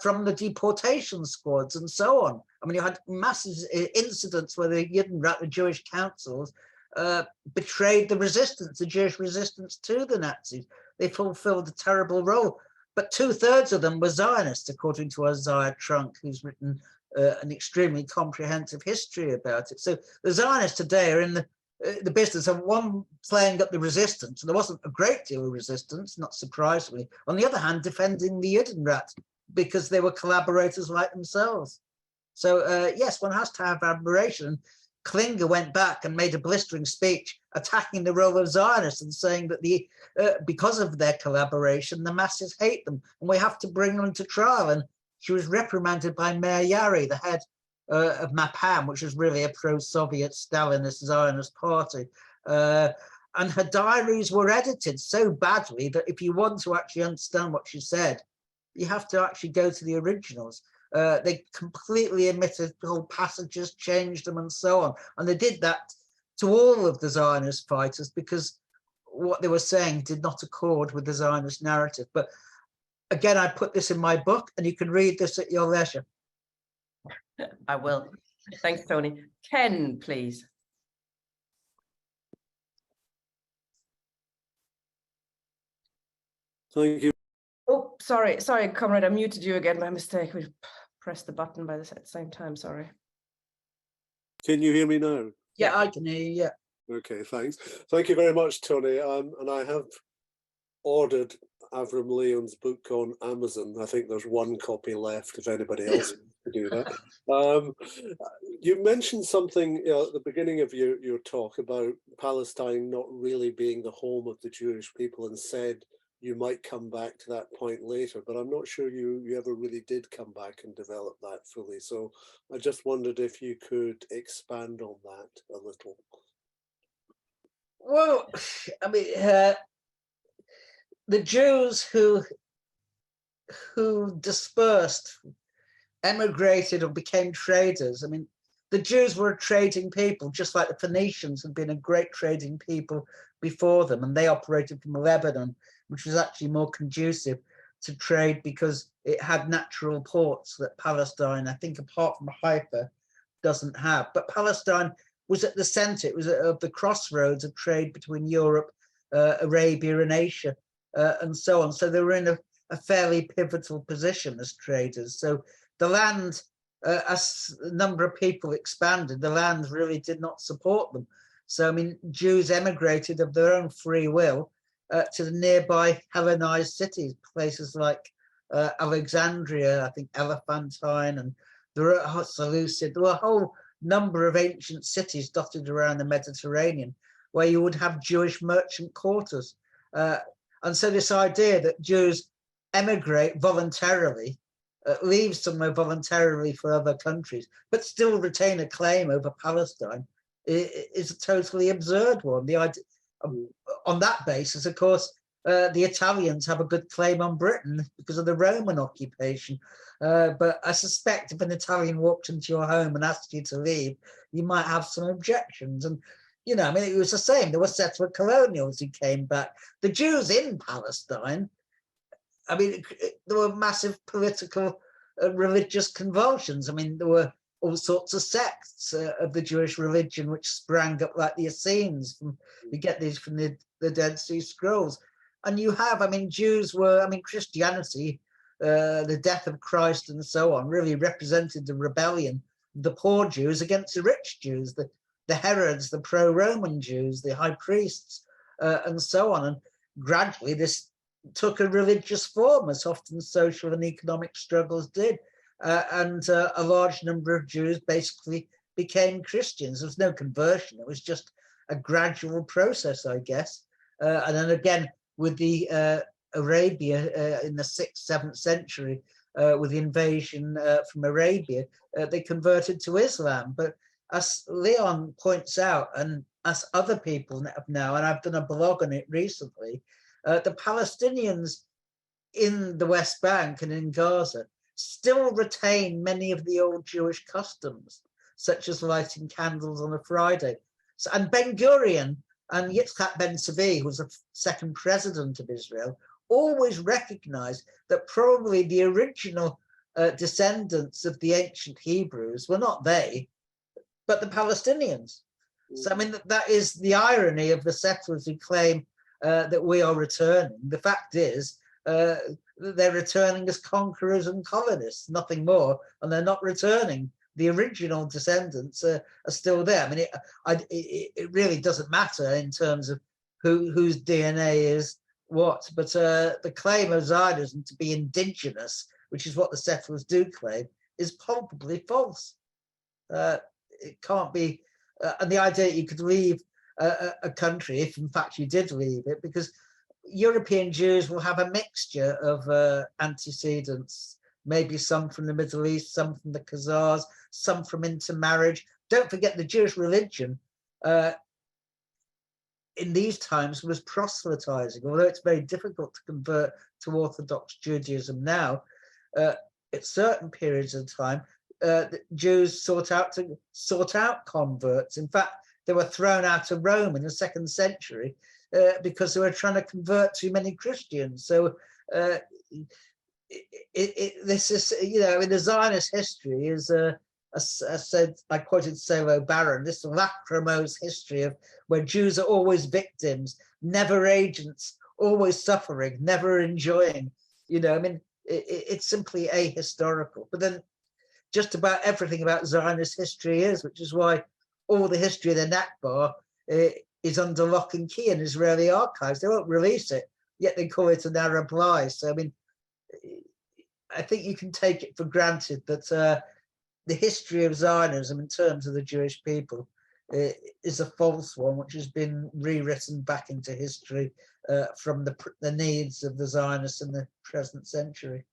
from the deportation squads and so on. I mean, you had massive incidents where the Judenrat, the Jewish councils, betrayed the resistance, the Jewish resistance to the Nazis. They fulfilled a terrible role. But 2/3 of them were Zionists, according to Isaiah Trunk, who's written an extremely comprehensive history about it. So the Zionists today are in the business of one, playing up the resistance. And there wasn't a great deal of resistance, not surprisingly. On the other hand, defending the Judenrat, because they were collaborators like themselves. So yes, one has to have admiration. Klinger went back and made a blistering speech attacking the role of Zionists and saying that because of their collaboration, the masses hate them and we have to bring them to trial. And she was reprimanded by Mayor Yari, the head of Mapam, which was really a pro-Soviet Stalinist Zionist party. And her diaries were edited so badly that if you want to actually understand what she said, you have to actually go to the originals. They completely omitted whole passages, changed them and so on. And they did that to all of the Zionist fighters because what they were saying did not accord with the Zionist narrative. But again, I put this in my book and you can read this at your leisure. I will. Thanks, Tony. Ken, please. Thank you. Oh, sorry, comrade, I muted you again by mistake. We pressed the button by the same time, sorry. Can you hear me now? Yeah, I can hear you, yeah. Okay, thanks. Thank you very much, Tony. And I have ordered Avram Leon's book on Amazon. I think there's one copy left if anybody else to do that. You mentioned something at the beginning of your talk about Palestine not really being the home of the Jewish people, and said you might come back to that point later, but I'm not sure you ever really did come back and develop that fully. So I just wondered if you could expand on that a little. Well, I mean, the Jews who dispersed, emigrated, or became traders. I mean, the Jews were a trading people, just like the Phoenicians had been a great trading people before them, and they operated from Lebanon, which was actually more conducive to trade because it had natural ports that Palestine, I think, apart from Haifa, doesn't have. But Palestine was at the center. It was of the crossroads of trade between Europe, Arabia, and Asia, and so on. So they were in a fairly pivotal position as traders. So the land, as the number of people expanded, the land really did not support them. So, I mean, Jews emigrated of their own free will to the nearby Hellenized cities, places like Alexandria, I think Elephantine, and Seleucia. There were a whole number of ancient cities dotted around the Mediterranean where you would have Jewish merchant quarters. And so this idea that Jews emigrate voluntarily, leave somewhere voluntarily for other countries, but still retain a claim over Palestine is a totally absurd one. The idea, on that basis, of course, the Italians have a good claim on Britain because of the Roman occupation. But I suspect if an Italian walked into your home and asked you to leave, you might have some objections. And, you know, I mean, it was the same. There were settler colonials who came back. The Jews in Palestine, I mean, there were massive political religious convulsions. I mean, there were all sorts of sects of the Jewish religion which sprang up, like the Essenes. We get these from the Dead Sea Scrolls. And you have, I mean, Jews were, I mean, Christianity, the death of Christ and so on, really represented the rebellion of the poor Jews against the rich Jews, the Herods, the pro-Roman Jews, the high priests, and so on. And gradually this took a religious form, as often social and economic struggles did. And a large number of Jews basically became Christians. There was no conversion. It was just a gradual process, I guess. And then again, with the Arabia in the 6th, 7th century, with the invasion from Arabia, they converted to Islam. But as Leon points out, and as other people have now, and I've done a blog on it recently, the Palestinians in the West Bank and in Gaza still retain many of the old Jewish customs, such as lighting candles on a Friday. So, and Ben Gurion and Yitzhak Ben Zvi, who was the second president of Israel, always recognized that probably the original descendants of the ancient Hebrews were not they, but the Palestinians. So, I mean, that is the irony of the settlers who claim that we are returning. The fact is, they're returning as conquerors and colonists, nothing more, and they're not returning. The original descendants are still there. I mean, it really doesn't matter in terms of whose DNA is what, but the claim of Zionism to be indigenous, which is what the settlers do claim, is palpably false. It can't be, and the idea that you could leave a country, if in fact you did leave it, because European Jews will have a mixture of antecedents, maybe some from the Middle East, some from the Khazars, some from intermarriage. Don't forget the Jewish religion in these times was proselytizing, although it's very difficult to convert to Orthodox Judaism now. At certain periods of time, the Jews sought out converts. In fact, they were thrown out of Rome in the 2nd century because they were trying to convert too many Christians. So this is, you know, in the Zionist history is, I quoted Solo Baron, this lachrymose history of where Jews are always victims, never agents, always suffering, never enjoying. You know, I mean, it's simply ahistorical. But then just about everything about Zionist history is, which is why all the history of the Nakba is under lock and key in Israeli archives. They won't release it, yet they call it an Arab lie. So, I mean, I think you can take it for granted that the history of Zionism in terms of the Jewish people is a false one, which has been rewritten back into history from the needs of the Zionists in the present century.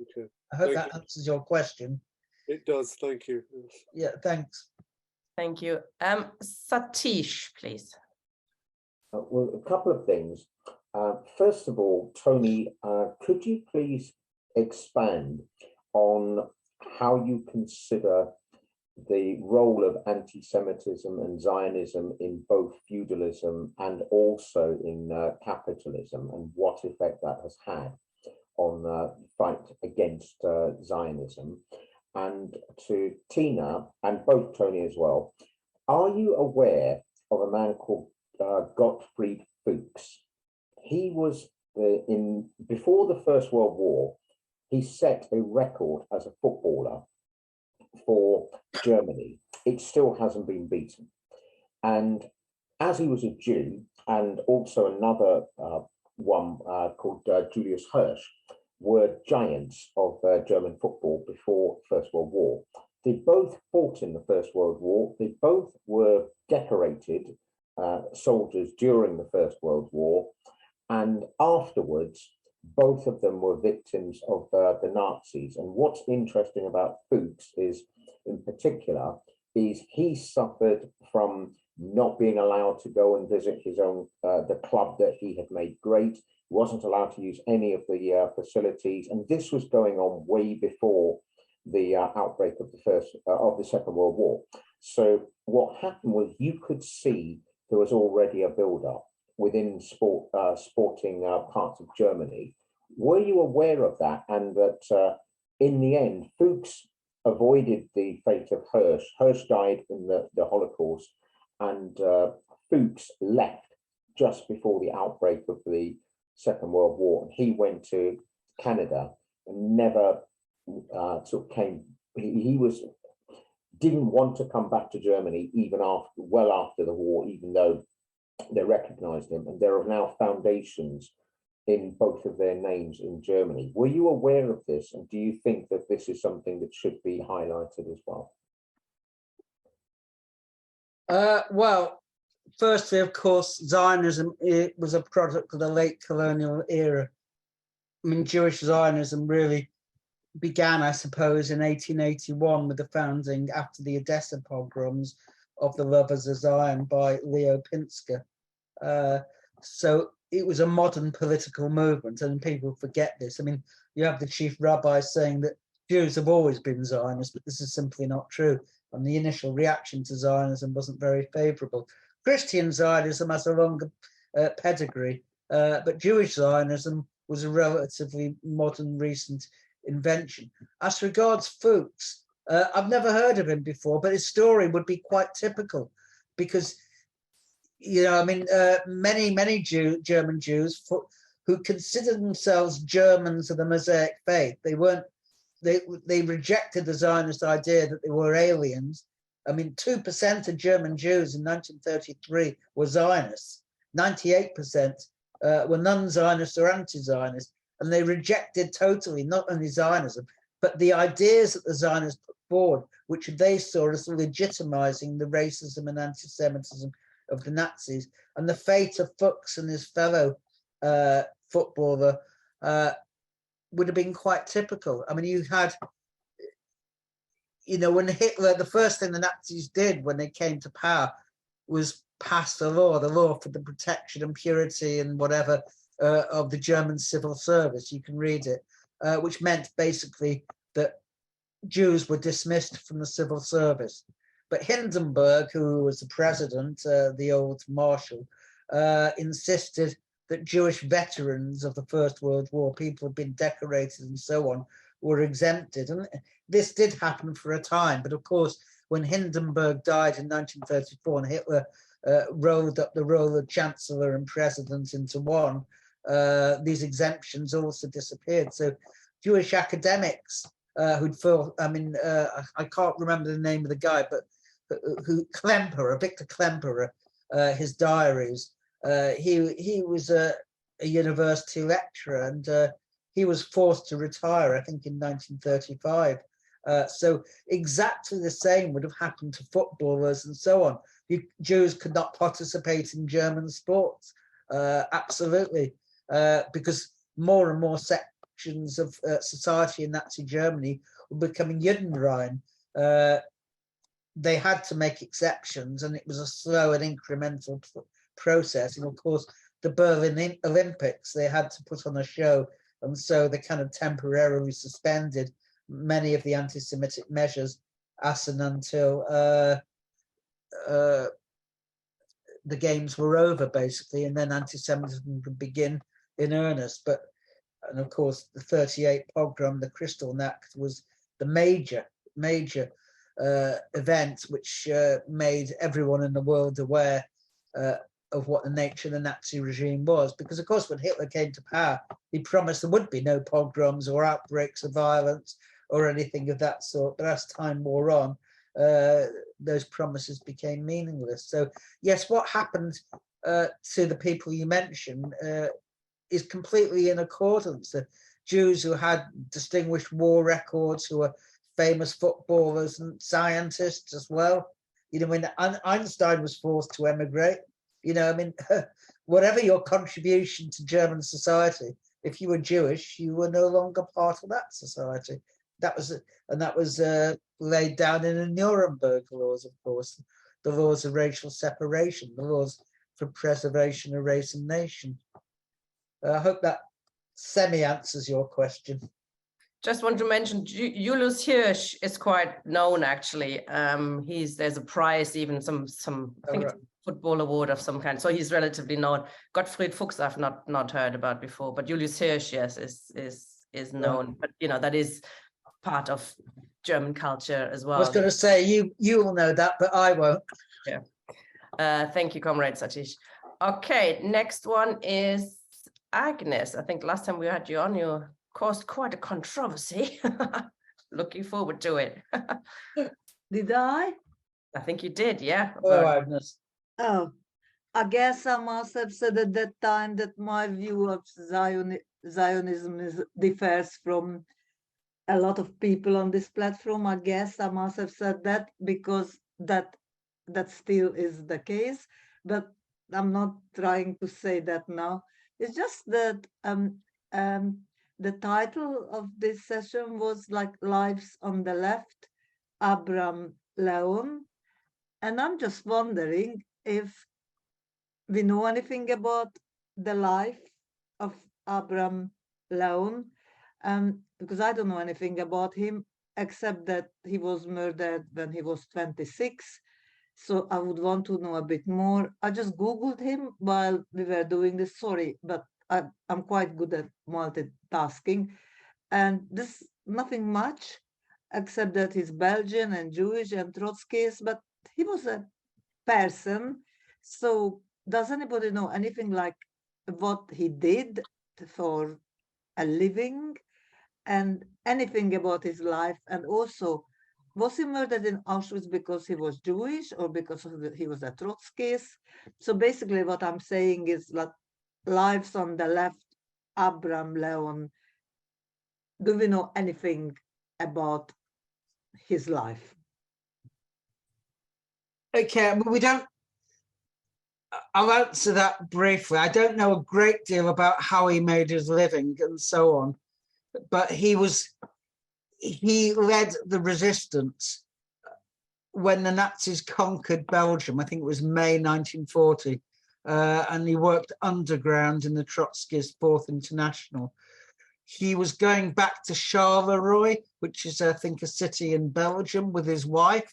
Okay. I hope Thank that answers your question. It does. Thank you. Yeah, thanks. Thank you. Satish, please. Well, a couple of things. First of all, Tony, could you please expand on how you consider the role of anti-Semitism and Zionism in both feudalism and also in capitalism, and what effect that has had on the fight against Zionism? And to Tina, and both Tony as well, are you aware of a man called Gottfried Fuchs? He was before the First World War, he set a record as a footballer for Germany. It still hasn't been beaten. And as he was a Jew, and also another one called Julius Hirsch, were giants of German football before First World War. They both fought in the First World War. They both were decorated soldiers during the First World War. And afterwards, both of them were victims of the Nazis. And what's interesting about Fuchs is, in particular, is he suffered from not being allowed to go and visit his own, the club that he had made great. He wasn't allowed to use any of the facilities. And this was going on way before the outbreak of the Second World War. So what happened was, you could see there was already a build-up within sporting parts of Germany. Were you aware of that? And that in the end, Fuchs avoided the fate of Hirsch. Hirsch died in the Holocaust, and Fuchs left just before the outbreak of the Second World War. He went to Canada and never sort of came. He didn't want to come back to Germany even well after the war, even though they recognized him, and there are now foundations in both of their names in Germany. Were you aware of this, and do you think that this is something that should be highlighted as well? Well, firstly, of course, Zionism, it was a product of the late colonial era. I mean, Jewish Zionism really began, I suppose, in 1881 with the founding, after the Odessa pogroms, of the Lovers of Zion by Leo Pinsker. So it was a modern political movement, and people forget this. I mean, you have the chief rabbi saying that Jews have always been Zionists, but this is simply not true. And the initial reaction to Zionism wasn't very favorable. Christian Zionism has a longer pedigree, but Jewish Zionism was a relatively modern, recent invention. As regards Fuchs, I've never heard of him before, but his story would be quite typical, because, you know, I mean, many German Jews who considered themselves Germans of the Mosaic faith, they rejected the Zionist idea that they were aliens. I mean, 2% of German Jews in 1933 were Zionists. 98% were non-Zionist or anti-Zionist, and they rejected totally not only Zionism, but the ideas that the Zionists put forward, which they saw as legitimizing the racism and anti-Semitism of the Nazis. And the fate of Fuchs and his fellow footballer would have been quite typical. I mean, you had, you know, when Hitler, the first thing the Nazis did when they came to power was pass the law for the protection and purity and whatever of the German civil service. You can read it, which meant basically that Jews were dismissed from the civil service. But Hindenburg, who was the president, the old marshal, insisted that Jewish veterans of the First World War, people who had been decorated and so on, were exempted. And this did happen for a time. But of course, when Hindenburg died in 1934 and Hitler rolled up the role of chancellor and president into one, these exemptions also disappeared. So Jewish academics who'd feel, I mean, I can't remember the name of the guy, but Victor Klemperer, his diaries, he was a university lecturer, and he was forced to retire, I think, in 1935, So exactly the same would have happened to footballers and so on. Jews could not participate in German sports, absolutely, because more and more sections of society in Nazi Germany were becoming Judenrein. They had to make exceptions, and it was a slow and incremental process. And of course, the Berlin Olympics, they had to put on a show, and so they kind of temporarily suspended many of the anti-Semitic measures as and until the games were over, basically, and then anti-Semitism could begin in earnest. And of course, the 38 pogrom, the Kristallnacht, was the major event which made everyone in the world aware of what the nature of the Nazi regime was. Because, of course, when Hitler came to power, he promised there would be no pogroms or outbreaks of violence or anything of that sort. But as time wore on, those promises became meaningless. So, yes, what happened to the people you mentioned is completely in accordance. The Jews who had distinguished war records, who were famous footballers and scientists as well. You know, when Einstein was forced to emigrate, you know, I mean, whatever your contribution to German society, if you were Jewish, you were no longer part of that society. That was laid down in the Nuremberg laws, of course, the laws of racial separation, the laws for preservation of race and nation. I hope that semi-answers your question. Just want to mention Julius Hirsch is quite known, actually. There's a prize, even some I think football award of some kind. So he's relatively known. Gottfried Fuchs I've not heard about before, but Julius Hirsch, yes, is known. But you know, that is part of German culture as well. I was going to say you will know that, but I won't. Yeah. Thank you, Comrade Satish. Okay, next one is Agnes. I think last time we had you on, you caused quite a controversy. Looking forward to it. Did I? I think you did, yeah. Hello, Agnes. Oh, I guess I must have said at that time that my view of Zionism differs from a lot of people on this platform. I guess I must have said that because that still is the case, but I'm not trying to say that now. It's just that the title of this session was like Lives on the Left, Abram Leon. And I'm just wondering if we know anything about the life of Abram Leon, because I don't know anything about him, except that he was murdered when he was 26. So I would want to know a bit more. I just Googled him while we were doing this. Sorry, but I'm quite good at multitasking. And this nothing much, except that he's Belgian and Jewish and Trotskyist, but he was a person. So does anybody know anything like what he did for a living and anything about his life? And also, was he murdered in Auschwitz because he was Jewish or because he was a Trotskyist? So basically what I'm saying is like Lives on the Left, Abram Leon. Do we know anything about his life? Okay, well, we don't. I'll answer that briefly. I don't know a great deal about how he made his living and so on, but he led the resistance when the Nazis conquered Belgium. I think it was May 1940, and he worked underground in the Trotskyist Fourth International. He was going back to Charleroi, which is, I think, a city in Belgium, with his wife.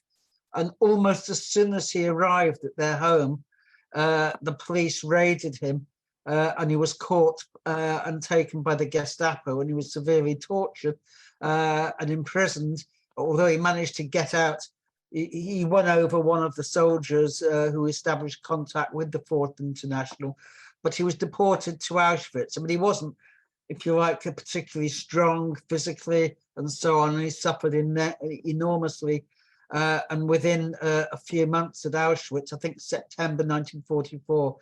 And almost as soon as he arrived at their home, the police raided him, and he was caught and taken by the Gestapo, and he was severely tortured and imprisoned. Although he managed to get out, he won over one of the soldiers who established contact with the Fourth International, but he was deported to Auschwitz. I mean, he wasn't, if you like, particularly strong physically and so on, and he suffered enormously. And within a few months at Auschwitz, I think September 1944,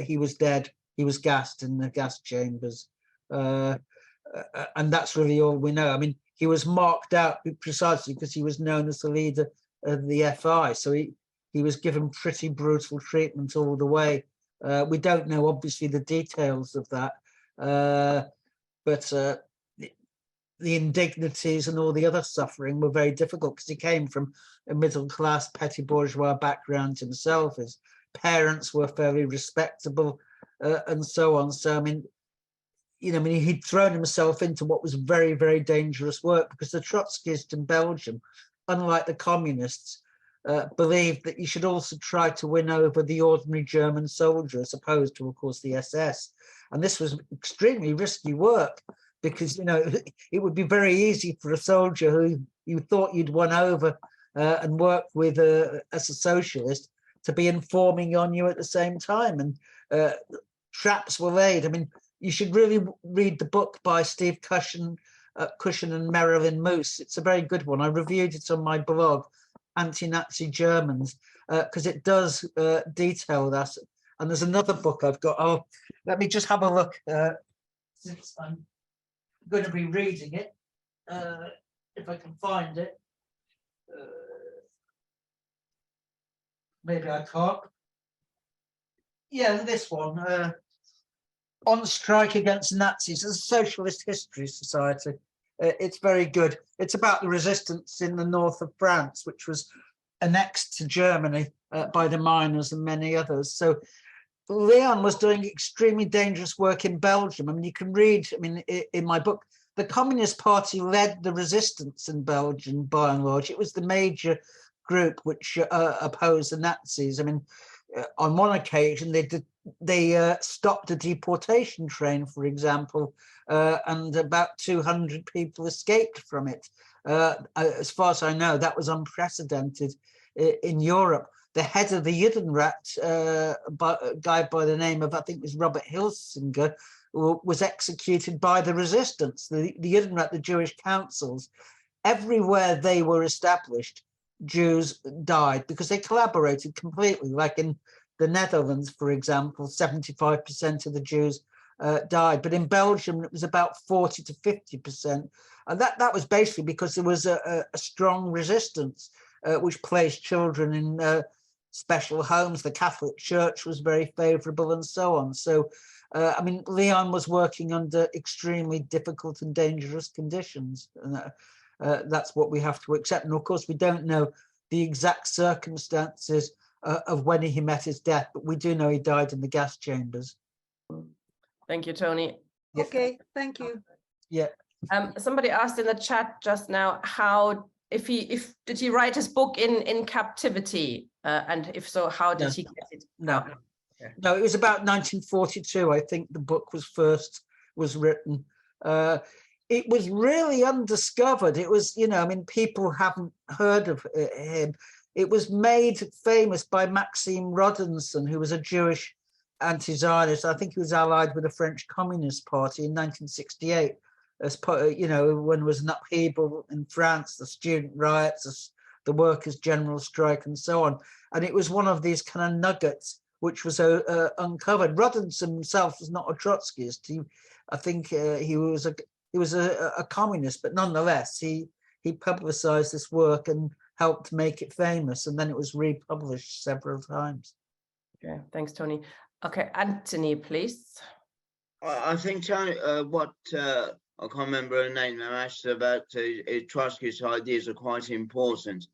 he was dead. He was gassed in the gas chambers. And that's really all we know. I mean, he was marked out precisely because he was known as the leader of the FI. So he was given pretty brutal treatment all the way. We don't know, obviously, the details of that, but the indignities and all the other suffering were very difficult because he came from a middle-class petty bourgeois background himself. His parents were fairly respectable and so on. So, I mean, he'd thrown himself into what was very, very dangerous work because the Trotskyists in Belgium, unlike the communists, believed that you should also try to win over the ordinary German soldier as opposed to, of course, the SS. And this was extremely risky work because, it would be very easy for a soldier who you thought you'd won over and work with as a socialist to be informing on you at the same time. And traps were laid. I mean, you should really read the book by Steve Cushion and Marilyn Moose. It's a very good one. I reviewed it on my blog, Anti-Nazi Germans, because it does detail that. And there's another book I've got. Oh, let me just have a look, since I'm going to be reading it, if I can find it. Maybe I can't. Yeah, this one. On Strike Against Nazis, as a Socialist History Society. It's very good. It's about the resistance in the north of France, which was annexed to Germany by the miners and many others. So Leon was doing extremely dangerous work in Belgium. I mean, you can read, in my book, the Communist Party led the resistance in Belgium by and large. It was the major group which opposed the Nazis. I mean, on one occasion, they stopped a deportation train, for example, and about 200 people escaped from it. As far as I know, that was unprecedented in Europe. The head of the Judenrat, a guy by the name of, I think it was Robert Hilsinger, was executed by the resistance. The Judenrat, the Jewish councils, everywhere they were established, Jews died because they collaborated completely. Like in the Netherlands, for example, 75% of the Jews died. But in Belgium, it was about 40 to 50%. And that was basically because there was a strong resistance, which placed children in special homes. The Catholic Church was very favorable and so on. So, Leon was working under extremely difficult and dangerous conditions. And that's what we have to accept. And of course, we don't know the exact circumstances of when he met his death, but we do know he died in the gas chambers. Thank you, Tony. Okay, thank you. Yeah. Somebody asked in the chat just now did he write his book in captivity, and if so, how did he get it? No, it was about 1942. I think the book was written. It was really undiscovered. It was, people haven't heard of him. It was made famous by Maxime Rodinson, who was a Jewish anti-Zionist. I think he was allied with the French Communist Party in 1968. As when there was an upheaval in France, the student riots, the workers' general strike, and so on. And it was one of these kind of nuggets which was uncovered. Rodinson himself was not a Trotskyist. I think he was a communist, but nonetheless, he publicized this work and helped make it famous, and then it was republished several times. Okay, thanks, Tony. Okay, Anthony, please. I think Tony, I can't remember her name, I asked about Trotsky's ideas are quite important,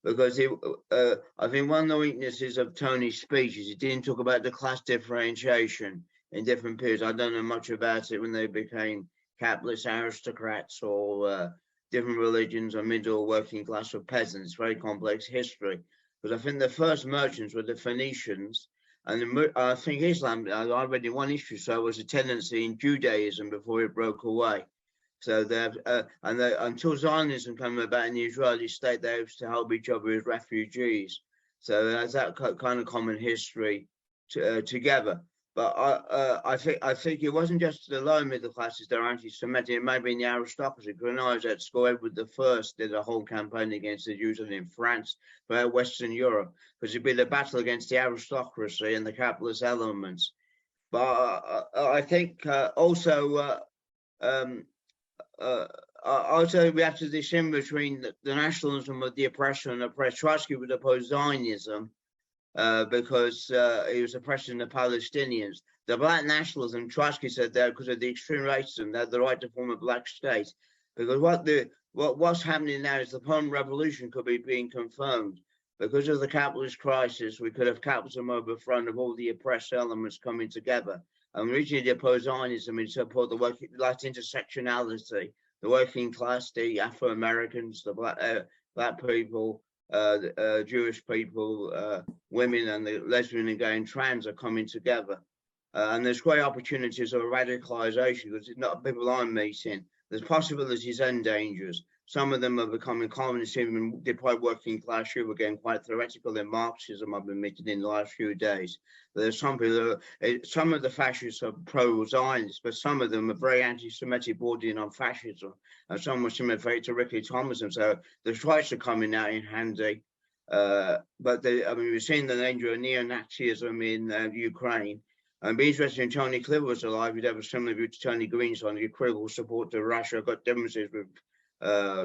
because I think one of the weaknesses of Tony's speech is he didn't talk about the class differentiation in different periods. I don't know much about it when they became capitalist aristocrats or different religions or middle working class or peasants. Very complex history. Because I think the first merchants were the Phoenicians, and I think Islam, I read in one issue, so it was a tendency in Judaism before it broke away. So until Zionism came about in the Israeli state, they used to help each other as refugees. So there's that kind of common history together. But I think it wasn't just the lower middle classes that are anti-Semitic. It may be in the aristocracy. When I was at school, Edward I did a whole campaign against the Jews in France, throughout Western Europe, because it'd be the battle against the aristocracy and the capitalist elements. But I think also also we have to distinguish between the nationalism of the oppressor and oppressed. Trotsky would oppose Zionism because he was oppressing the Palestinians. The black nationalism, Trotsky said that because of the extreme racism, they had the right to form a black state. Because what's happening now is the Poland Revolution could be being confirmed. Because of the capitalist crisis, we could have capitalism overthrown of all the oppressed elements coming together. And originally they opposed Zionism and support the working, that intersectionality, the working class, the Afro-Americans, the black people, Jewish people, women, and the lesbian and gay and trans are coming together. And there's great opportunities of radicalization because it's not people I'm meeting. There's possibilities and dangers. Some of them are becoming communists, even deprived working class. You were getting quite theoretical in Marxism I've been meeting in the last few days. There's some people, some of the fascists are pro-Zionists, but some of them are very anti-Semitic, bordering on fascism. And some are similar to Ricky Thomas. And so the strikes are coming out in handy. But we've seen the danger of neo-Nazism in Ukraine. And be interesting if Tony Clifford was alive, he'd have a similar view to Tony Greenstein, the critical support to Russia. I've got differences with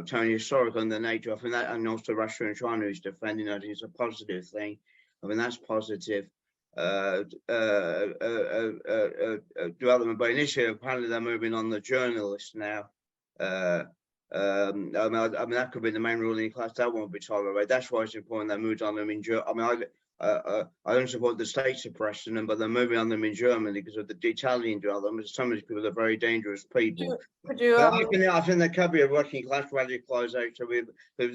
Tony historical and the nature of that, and also Russia and China who's defending that is a positive thing. I mean, that's positive development. But initially, apparently they're moving on the journalists now. I mean, that could be the main ruling class. That won't be tolerated. That's why it's important they moved on them in Germany. I mean, I don't support the state suppressing them, but they're moving on them in Germany because of the Italian development. Some of these people are very dangerous people. I think there could be a working class radicalisation. We have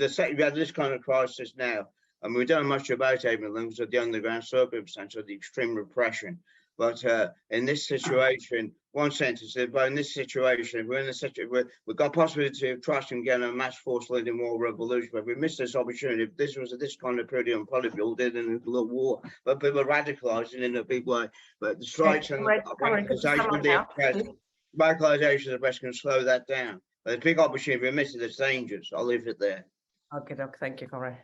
this kind of crisis now, and we don't know much about Abram because of the underground circumstance of the extreme repression. But in this situation, one sentence, but in this situation, we're in a situation, we've got possibility of trusting getting a mass force leading war revolution. But if we miss this opportunity, if this was this kind of period on probably we all did in a little war, but people are radicalising in a big way. But the strikes and radicalisation is the best can slow that down. But there's a big opportunity. If we miss it, it's dangerous. I'll leave it there. Okay, Doc. Thank you, Corey.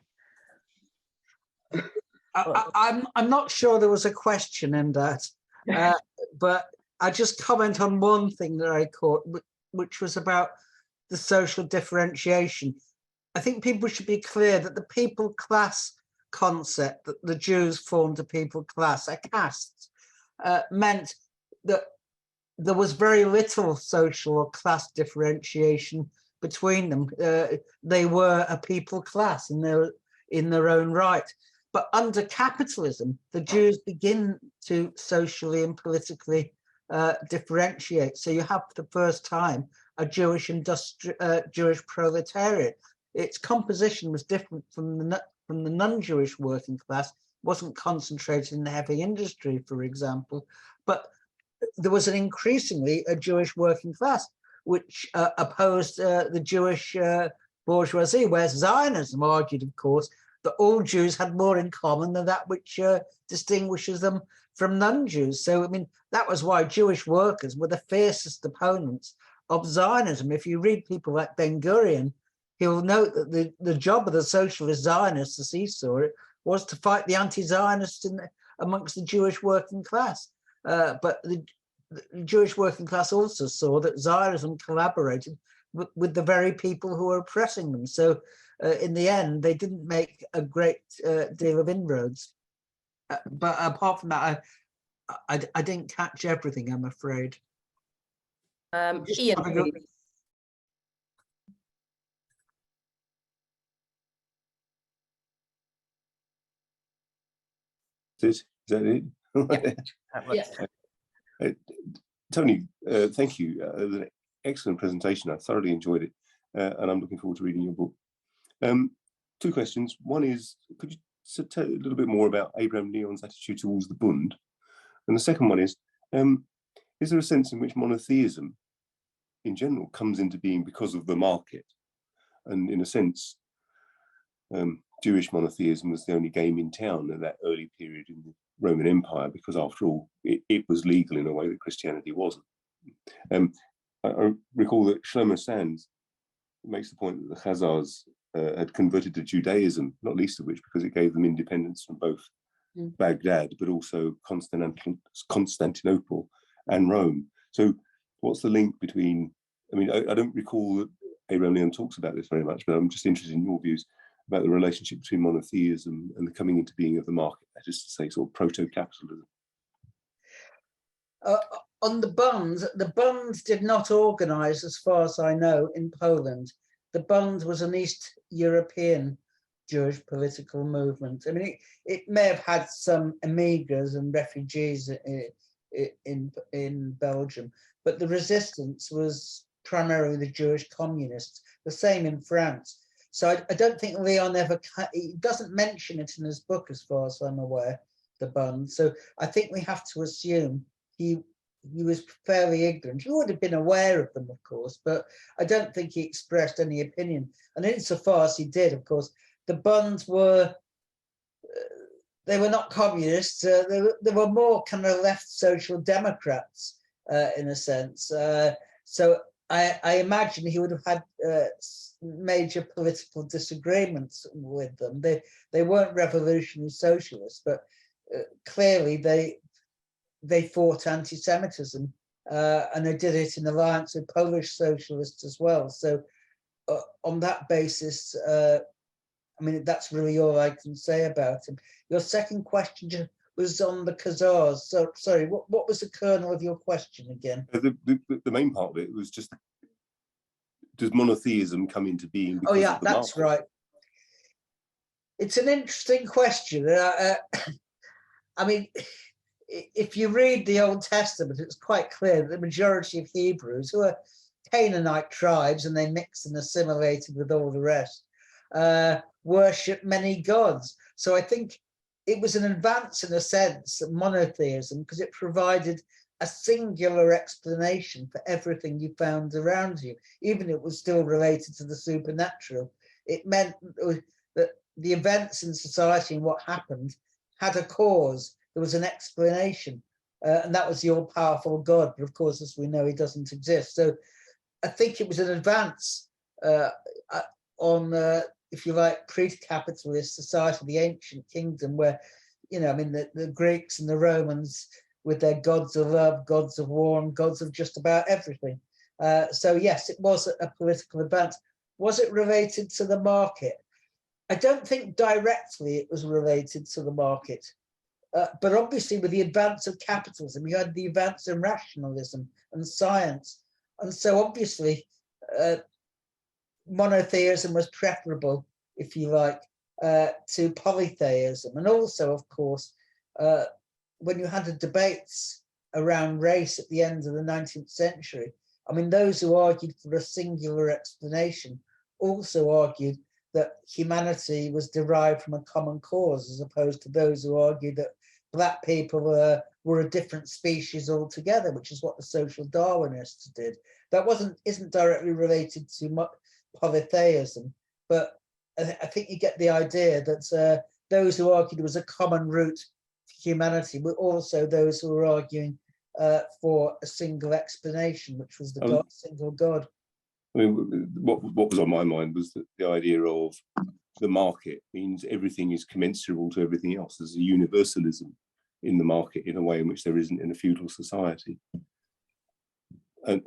I'm not sure there was a question in that, but I just comment on one thing that I caught, which was about the social differentiation. I think people should be clear that the people class concept that the Jews formed a people class, a caste, meant that there was very little social or class differentiation between them. They were a people class in their own right. But under capitalism, the Jews begin to socially and politically differentiate. So you have for the first time a Jewish Jewish proletariat. Its composition was different from the non-Jewish working class. It wasn't concentrated in the heavy industry, for example, but there was an increasingly a Jewish working class, which opposed the Jewish bourgeoisie, where Zionism argued, of course, that all Jews had more in common than that which distinguishes them from non-Jews. So, I mean, that was why Jewish workers were the fiercest opponents of Zionism. If you read people like Ben-Gurion, he'll note that the job of the socialist Zionists, as he saw it, was to fight the anti-Zionists amongst the Jewish working class. But the Jewish working class also saw that Zionism collaborated with the very people who were oppressing them. So in the end, they didn't make a great deal of inroads. But apart from that, I didn't catch everything, I'm afraid. Ian, please. Is that it? Yeah. Tony, thank you. It was an excellent presentation. I thoroughly enjoyed it, and I'm looking forward to reading your book. Two questions. One is, could you tell a little bit more about Abraham Neon's attitude towards the Bund? And the second one is there a sense in which monotheism in general comes into being because of the market? And in a sense, Jewish monotheism was the only game in town in that early period in the Roman Empire, because after all, it was legal in a way that Christianity wasn't. I recall that Shlomo Sands makes the point that the Khazars had converted to Judaism, not least of which because it gave them independence from both Baghdad, but also Constantinople and Rome. So what's the link between, I mean, I don't recall Abram Leon talks about this very much, but I'm just interested in your views about the relationship between monotheism and the coming into being of the market, that is to say, sort of proto-capitalism. On the Bund did not organise, as far as I know, in Poland. The Bund was an East European Jewish political movement. I mean, it may have had some emigres and refugees in Belgium, but the resistance was primarily the Jewish communists. The same in France. So I don't think Leon ever, he doesn't mention it in his book, as far as I'm aware, the Bund. So I think we have to assume he was fairly ignorant. He would have been aware of them, of course, but I don't think he expressed any opinion. And insofar as he did, of course, the Bund were, they were not communists. They were more kind of left social democrats, in a sense. So I imagine he would have had major political disagreements with them. They weren't revolutionary socialists, but clearly they fought anti-Semitism, and they did it in alliance with Polish socialists as well. So on that basis, I mean, that's really all I can say about him. Your second question was on the Khazars. So sorry, what was the kernel of your question again? The main part of it was just, does monotheism come into being? Oh yeah, that's market? Right. It's an interesting question. I mean, if you read the Old Testament, it's quite clear that the majority of Hebrews, who are Canaanite tribes and they mix and assimilated with all the rest, worship many gods. So I think it was an advance in a sense of monotheism, because it provided a singular explanation for everything you found around you, even if it was still related to the supernatural. It meant that the events in society and what happened had a cause. There was an explanation, and that was the all-powerful God. But of course, as we know, he doesn't exist. So I think it was an advance on, if you like, pre-capitalist society, the ancient kingdom, where, you know, I mean, the Greeks and the Romans with their gods of love, gods of war, and gods of just about everything. So yes, it was a political advance. Was it related to the market? I don't think directly it was related to the market. But obviously with the advance of capitalism, you had the advance in rationalism and science. And so obviously monotheism was preferable, if you like, to polytheism. And also, of course, when you had the debates around race at the end of the 19th century, I mean, those who argued for a singular explanation also argued that humanity was derived from a common cause, as opposed to those who argued that Black people were a different species altogether, which is what the social Darwinists did. That isn't directly related to polytheism, but I think you get the idea that those who argued there was a common root to humanity were also those who were arguing for a single explanation, which was the single God. I mean, what was on my mind was that the idea of the market means everything is commensurable to everything else. There's a universalism in the market in a way in which there isn't in a feudal society. And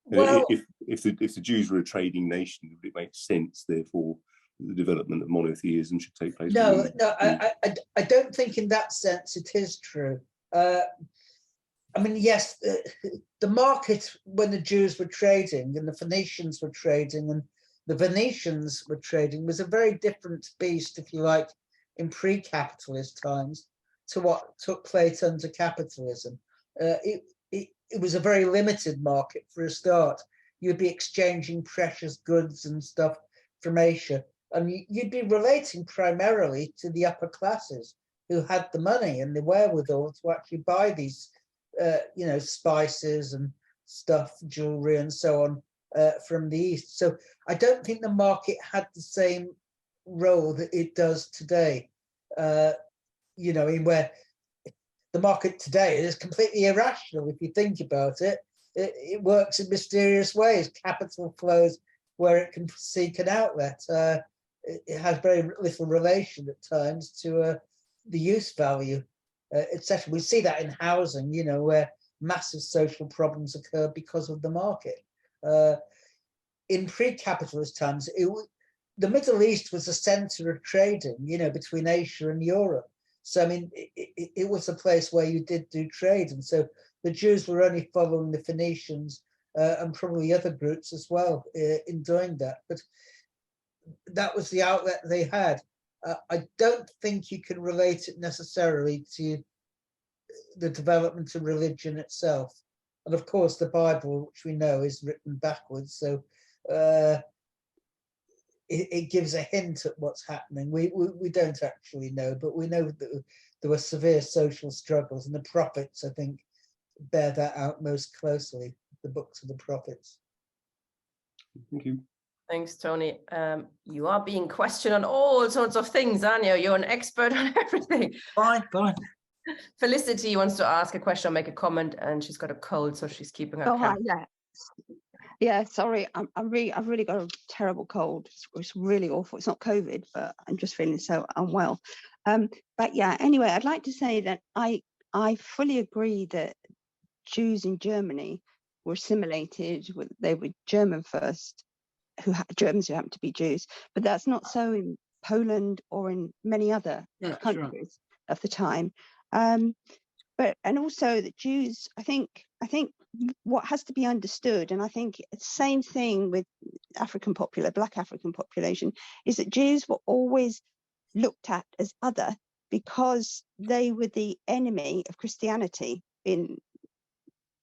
well, if the Jews were a trading nation, would it make sense, therefore, that the development of monotheism should take place? No, I don't think in that sense it is true. I mean, yes, the market, when the Jews were trading and the Phoenicians were trading and the Venetians were trading, was a very different beast, if you like, in pre-capitalist times to what took place under capitalism. It was a very limited market for a start. You'd be exchanging precious goods and stuff from Asia, and you'd be relating primarily to the upper classes who had the money and the wherewithal to actually buy these spices and stuff, jewelry and so on from the East. So I don't think the market had the same role that it does today. Where the market today is completely irrational. If you think about it, it works in mysterious ways. Capital flows where it can seek an outlet. It has very little relation at times to the use value, etc. We see that in housing, where massive social problems occur because of the market. in pre-capitalist times, the Middle East was a center of trading, between Asia and Europe. So, I mean, it was a place where you did do trade. And so the Jews were only following the Phoenicians and probably other groups as well in doing that. But that was the outlet they had. I don't think you can relate it necessarily to the development of religion itself. And of course, the Bible, which we know is written backwards. So it gives a hint at what's happening. We don't actually know, but we know that there were severe social struggles, and the prophets, I think, bear that out most closely, the books of the prophets. Thank you. Thanks, Tony. You are being questioned on all sorts of things, aren't you? You're an expert on everything. Fine. Felicity wants to ask a question or make a comment, and she's got a cold, so she's keeping her Hi, yeah. Sorry, I've really got a terrible cold. It's really awful. It's not COVID, but I'm just feeling so unwell. But yeah, anyway, I'd like to say that I fully agree that Jews in Germany were assimilated. They were German first, Germans who happen to be Jews, but that's not so in Poland or in many other countries of the time. And also the Jews, I think what has to be understood, and I think it's the same thing with Black African population, is that Jews were always looked at as other because they were the enemy of Christianity in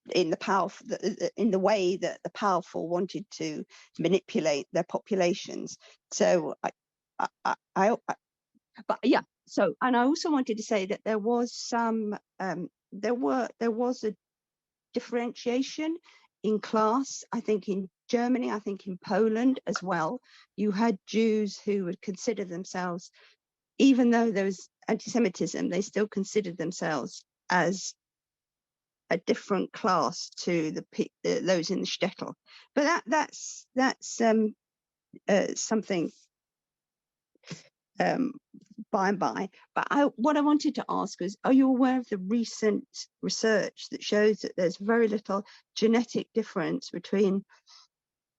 the way that the powerful wanted to manipulate their populations. So but yeah. So, and I also wanted to say that there was some, there was a differentiation in class. I think in Germany, I think in Poland as well. You had Jews who would consider themselves, even though there was anti-Semitism, they still considered themselves as a different class to those in the shtetl. But that's something. By and by. But what I wanted to ask is, are you aware of the recent research that shows that there's very little genetic difference between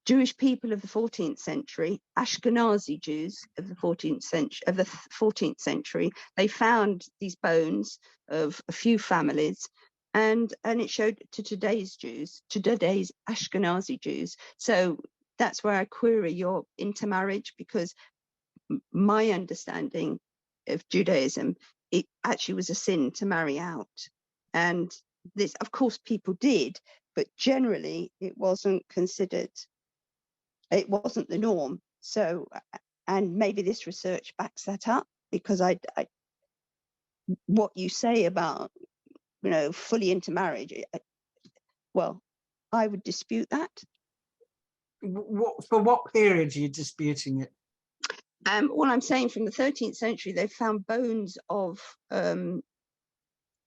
Jewish people of the 14th century, Ashkenazi Jews of the 14th century, they found these bones of a few families, and it showed to today's Jews, to today's Ashkenazi Jews. So that's where I query your intermarriage, because my understanding of Judaism, it actually was a sin to marry out. And this, of course, people did, but generally it wasn't considered, it wasn't the norm. So, and maybe this research backs that up, because what you say about, fully intermarriage, well, I would dispute that. For what period are you disputing it? Well, I'm saying from the 13th century, they found bones of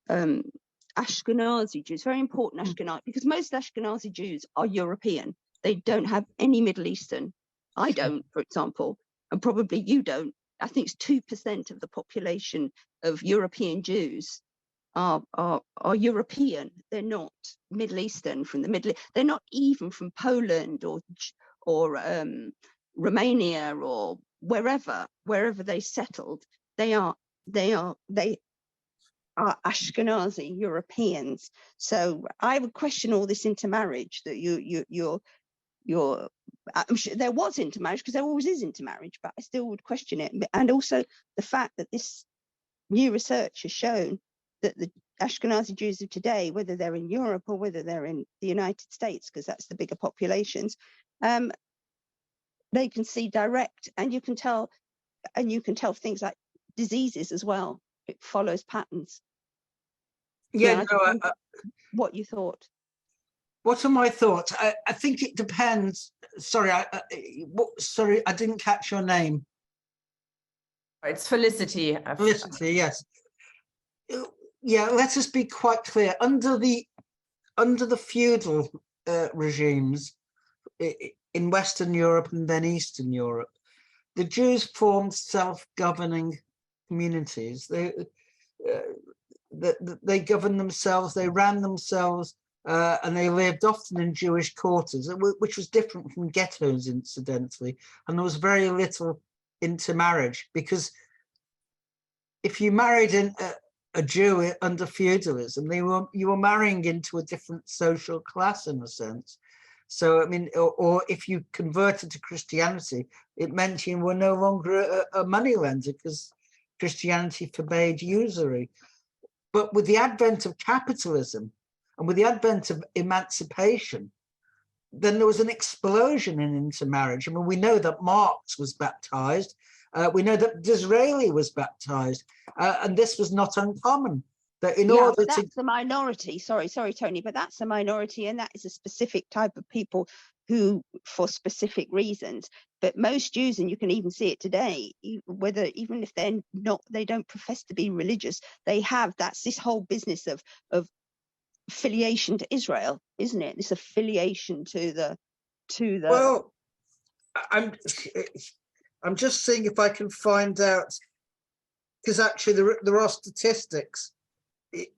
Ashkenazi Jews, very important Ashkenazi, because most Ashkenazi Jews are European. They don't have any Middle Eastern. I don't, for example, and probably you don't. I think it's 2% of the population of European Jews are European. They're not Middle Eastern from the Middle East. They're not even from Poland or Romania or wherever they settled. They are Ashkenazi Europeans. So I would question all this intermarriage that you're I'm sure there was intermarriage, because there always is intermarriage, but I still would question it. And also the fact that this new research has shown that the Ashkenazi Jews of today, whether they're in Europe or whether they're in the United States, because that's the bigger populations, they can see direct, and you can tell things like diseases as well. It follows patterns. Yeah, what you thought. What are my thoughts? I think it depends. Sorry, I didn't catch your name. It's Felicity. Felicity, yes. Yeah, let us be quite clear. Under the feudal regimes in Western Europe and then Eastern Europe, the Jews formed self-governing communities. They governed themselves, they ran themselves and they lived often in Jewish quarters, which was different from ghettos, incidentally. And there was very little intermarriage, because if you married a Jew under feudalism, you were marrying into a different social class in a sense. So, I mean, or if you converted to Christianity, it meant you were no longer a moneylender, because Christianity forbade usury. But with the advent of capitalism and with the advent of emancipation, then there was an explosion in intermarriage. I mean, we know that Marx was baptized. We know that Disraeli was baptized. And this was not uncommon. That in order but that's a minority. Sorry, Tony, but that's a minority, and that is a specific type of people who, for specific reasons. But most Jews, and you can even see it today, whether even if they're not, they don't profess to be religious, they have this whole business of affiliation to Israel, isn't it? This affiliation to the. Well, I'm just seeing if I can find out, because actually there are statistics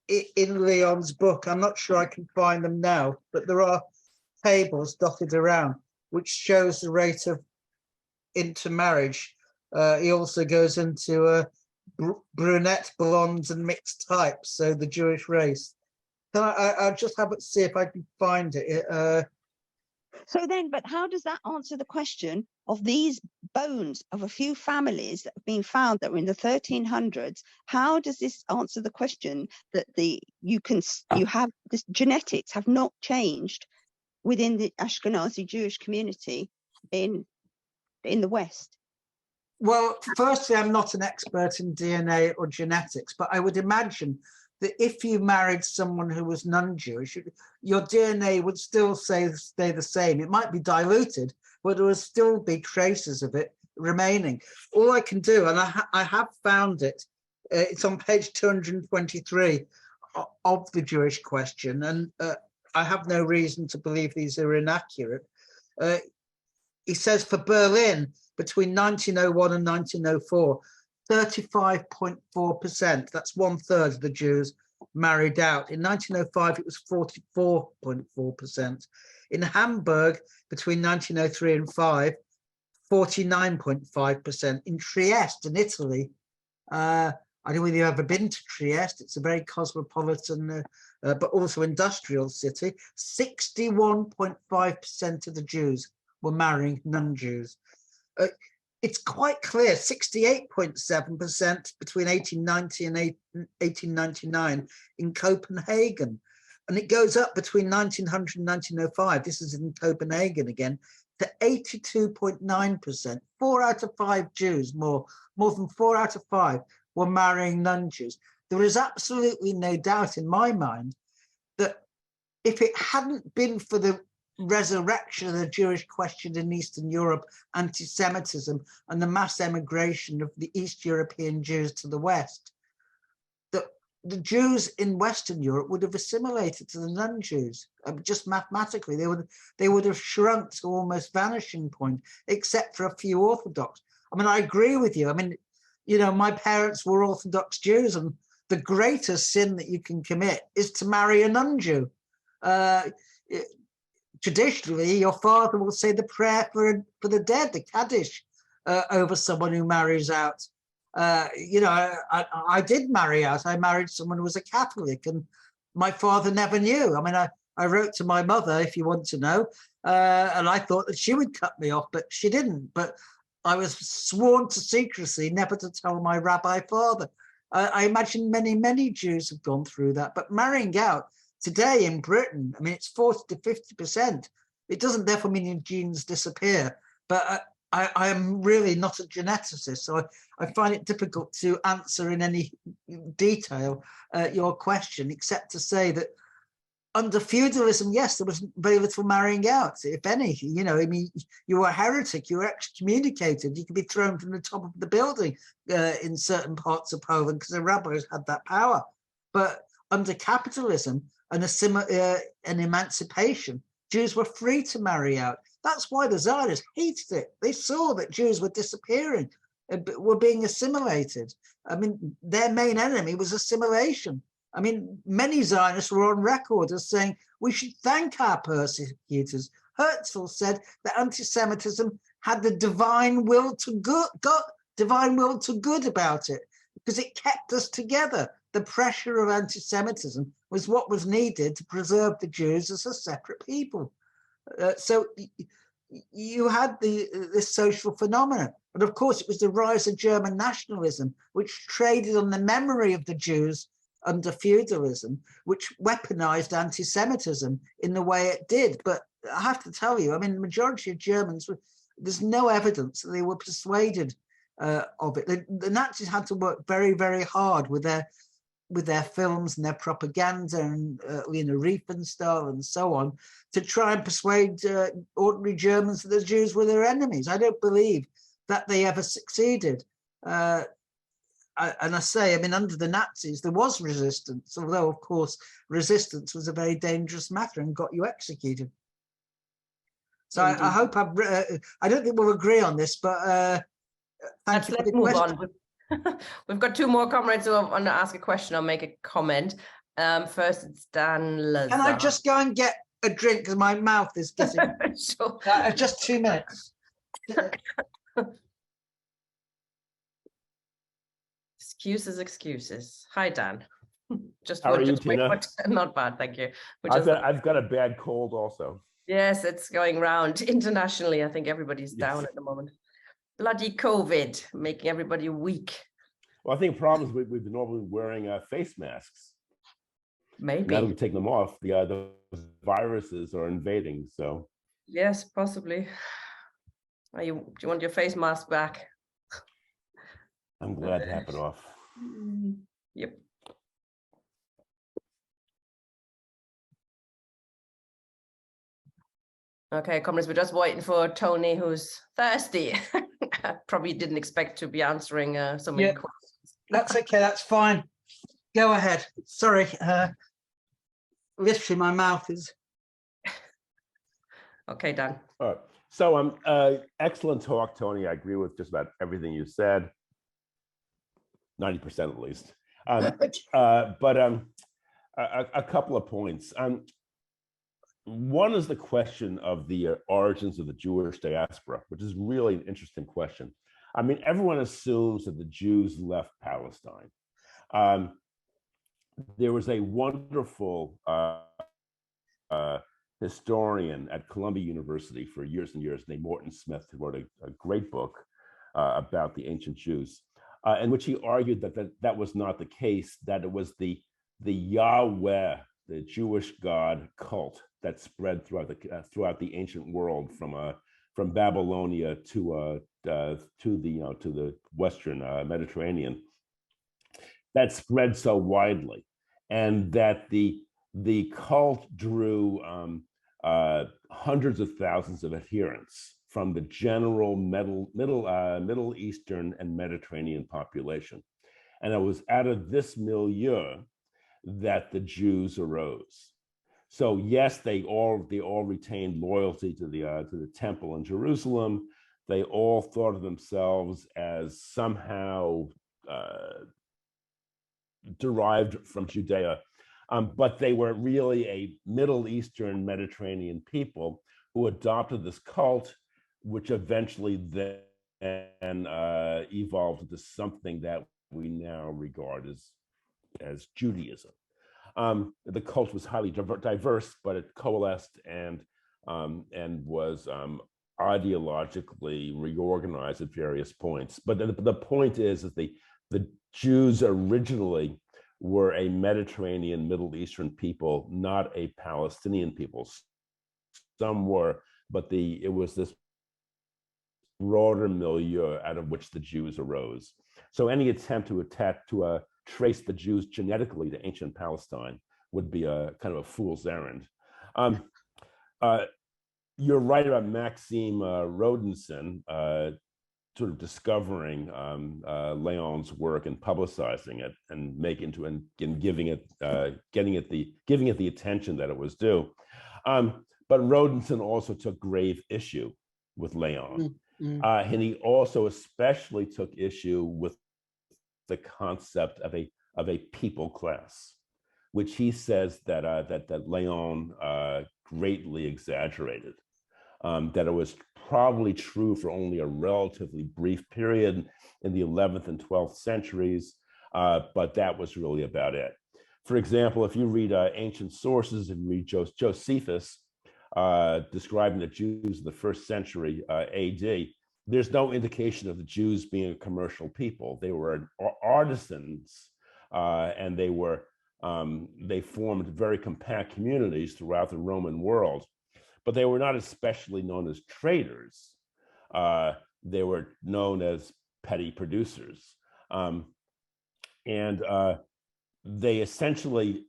in Leon's book. I'm not sure I can find them now, but there are tables dotted around which shows the rate of intermarriage. He also goes into brunette, blondes, and mixed types, so the Jewish race. I'll just see if I can find it. So then, but how does that answer the question of these bones of a few families that have been found that were in the 1300s? How does this answer the question that you have this genetics have not changed within the Ashkenazi Jewish community in the West? Well, firstly, I'm not an expert in DNA or genetics, but I would imagine that if you married someone who was non-Jewish, your DNA would still stay the same. It might be diluted, but there would still be traces of it remaining. All I can do, and I have found it, it's on page 223 of the Jewish question, and I have no reason to believe these are inaccurate. He says for Berlin, between 1901 and 1904, 35.4%, that's 1/3 of the Jews married out. In 1905, it was 44.4%. In Hamburg, between 1903 and 5, 49.5%. In Trieste, in Italy, I don't know whether you've ever been to Trieste, it's a very cosmopolitan, but also industrial city. 61.5% of the Jews were marrying non-Jews. It's quite clear, 68.7% between 1890 and 1899 in Copenhagen. And it goes up between 1900 and 1905, this is in Copenhagen again, to 82.9%. 4 out of 5 Jews, more than 4 out of 5, were marrying non-Jews. There is absolutely no doubt in my mind that if it hadn't been for the resurrection of the Jewish question in Eastern Europe, anti-Semitism, and the mass emigration of the East European Jews to the West, that the Jews in Western Europe would have assimilated to the non-Jews. Just mathematically, they would have shrunk to almost vanishing point, except for a few Orthodox. I mean, I agree with you. I mean, you know, my parents were Orthodox Jews, and the greatest sin that you can commit is to marry a non-Jew. Traditionally, your father will say the prayer for the dead, the Kaddish, over someone who marries out. You know, I did marry out. I married someone who was a Catholic, and my father never knew. I mean, I wrote to my mother, if you want to know, and I thought that she would cut me off, but she didn't. But I was sworn to secrecy, never to tell my rabbi father. I imagine many Jews have gone through that, but marrying out today in Britain, I mean, it's 40 to 50%. It doesn't therefore mean your genes disappear, but I am really not a geneticist, so I find it difficult to answer in any detail your question, except to say that under feudalism, yes, there was very little marrying out, if any. You know, I mean, you were a heretic, you were excommunicated, you could be thrown from the top of the building in certain parts of Poland because the rabbis had that power. But under capitalism and an emancipation, Jews were free to marry out. That's why the Zionists hated it. They saw that Jews were disappearing, were being assimilated. I mean, their main enemy was assimilation. I mean, many Zionists were on record as saying we should thank our persecutors. Herzl said that anti-Semitism had the divine will to good about it, because it kept us together. The pressure of anti-Semitism was what was needed to preserve the Jews as a separate people. So you had this social phenomenon. And of course, it was the rise of German nationalism, which traded on the memory of the Jews under feudalism, which weaponized anti-Semitism in the way it did. But I have to tell you, I mean, the majority of Germans, there's no evidence that they were persuaded of it. The Nazis had to work very, very hard with their films and their propaganda and Riefenstahl and so on to try and persuade ordinary Germans that the Jews were their enemies. I don't believe that they ever succeeded. And I say, I mean, under the Nazis, there was resistance, although, of course, resistance was a very dangerous matter and got you executed. So I hope I don't think we'll agree on this, but thank you for the question. Move on. We've got two more comrades who want to ask a question or make a comment. First, it's Dan Lazar. Can I just go and get a drink because my mouth is getting... Sure. Just 2 minutes. Excuses. Hi, Dan. How are you, Tina? Not bad, thank you. I've got a bad cold also. Yes, it's going round internationally. I think everybody's down at the moment. Bloody COVID, making everybody weak. Well, I think the problem is we've been all wearing face masks. Maybe. Now that we take them off, the viruses are invading. So. Yes, possibly. Do you want your face mask back? I'm glad to have it off. Yep. Okay, comrades, we're just waiting for Tony, who's thirsty. Probably didn't expect to be answering so many questions. That's okay, that's fine. Go ahead. Sorry. Literally, my mouth is... Okay, Dan. All right. So excellent talk, Tony. I agree with just about everything you said. 90% at least. But a couple of points. One is the question of the origins of the Jewish diaspora, which is really an interesting question. I mean, everyone assumes that the Jews left Palestine. There was a wonderful historian at Columbia University for years and years named Morton Smith, who wrote a great book about the ancient Jews, in which he argued that was not the case, that it was the Yahweh, the Jewish God cult that spread throughout the ancient world from Babylonia to the Western Mediterranean, that spread so widely, and that the cult drew hundreds of thousands of adherents from the general Middle Eastern and Mediterranean population, and it was out of this milieu that the Jews arose. So yes, they all retained loyalty to the temple in Jerusalem. They all thought of themselves as somehow derived from Judea, but they were really a Middle Eastern Mediterranean people who adopted this cult, which eventually then evolved into something that we now regard as Judaism. The cult was highly diverse, but it coalesced and was ideologically reorganized at various points. But the point is that the Jews originally were a Mediterranean, Middle Eastern people, not a Palestinian people. Some were, but it was this broader milieu out of which the Jews arose. So any attempt to trace the Jews genetically to ancient Palestine would be a kind of a fool's errand. You're right about Maxime Rodenson sort of discovering Léon's work and publicizing it and giving it the attention that it was due. But Rodenson also took grave issue with Léon. And he also especially took issue with the concept of a people class. which he says that that Leon greatly exaggerated. That it was probably true for only a relatively brief period in the 11th and 12th centuries, but that was really about it. For example, if you read ancient sources and read Josephus describing the Jews in the 1st century AD, there's no indication of the Jews being a commercial people. They were artisans, and they formed very compact communities throughout the Roman world. But they were not especially known as traders. They were known as petty producers. They essentially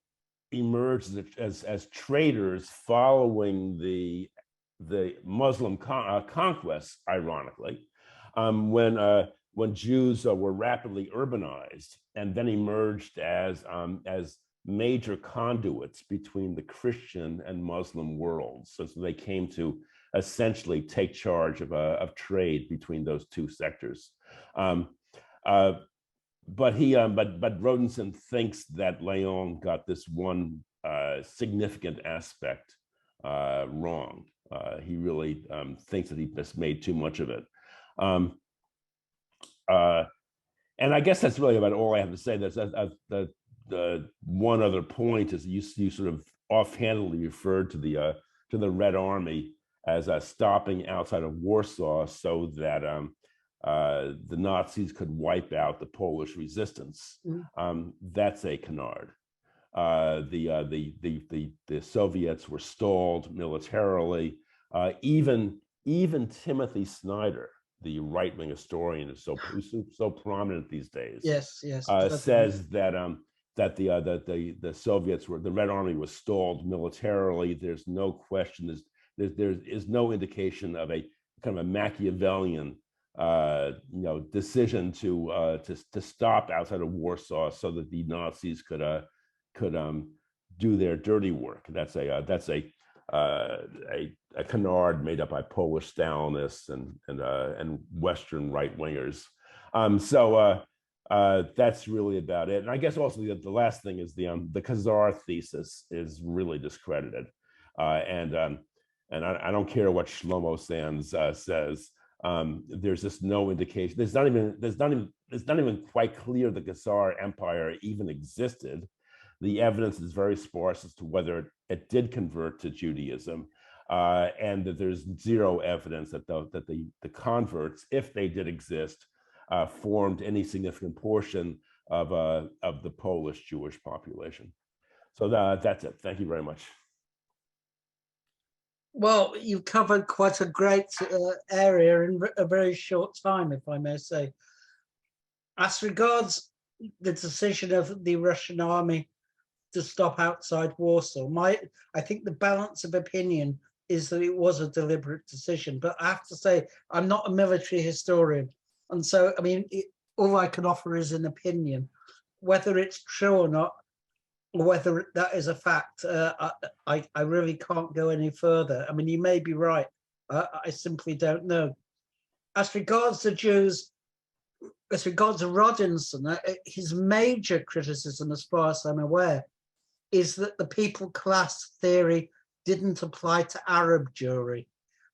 emerged as traders following the Muslim conquest, ironically, when Jews were rapidly urbanized and then emerged as major conduits between the Christian and Muslim worlds. So they came to essentially take charge of trade between those two sectors. But Rodenson thinks that Leon got this one significant aspect wrong. He really thinks that he just made too much of it. And I guess that's really about all I have to say. The one other point is you sort of offhandedly referred to the Red Army as stopping outside of Warsaw so that the Nazis could wipe out the Polish resistance. That's a canard. The Soviets were stalled militarily. Even Timothy Snyder, the right-wing historian, is so prominent these days. Yes. Says that the Soviets the Red Army was stalled militarily. There's no question. There is no indication of a kind of a Machiavellian decision to stop outside of Warsaw so that the Nazis could do their dirty work. That's a canard made up by Polish Stalinists and Western right wingers. That's really about it. And I guess also the last thing is the Khazar thesis is really discredited, and I don't care what Shlomo Sands says. There's just no indication. It's not even quite clear the Khazar Empire even existed. The evidence is very sparse as to whether it did convert to Judaism, and that there's zero evidence that the converts, if they did exist, formed any significant portion of the Polish Jewish population. So that's it. Thank you very much. Well, you've covered quite a great area in a very short time, if I may say. As regards the decision of the Russian army to stop outside Warsaw, I think the balance of opinion is that it was a deliberate decision. But I have to say, I'm not a military historian. And so, I mean, all I can offer is an opinion. Whether it's true or not, or whether that is a fact, I really can't go any further. I mean, you may be right. I simply don't know. As regards the Jews, as regards to Rodinson, his major criticism, as far as I'm aware, is that the people class theory didn't apply to Arab Jewry.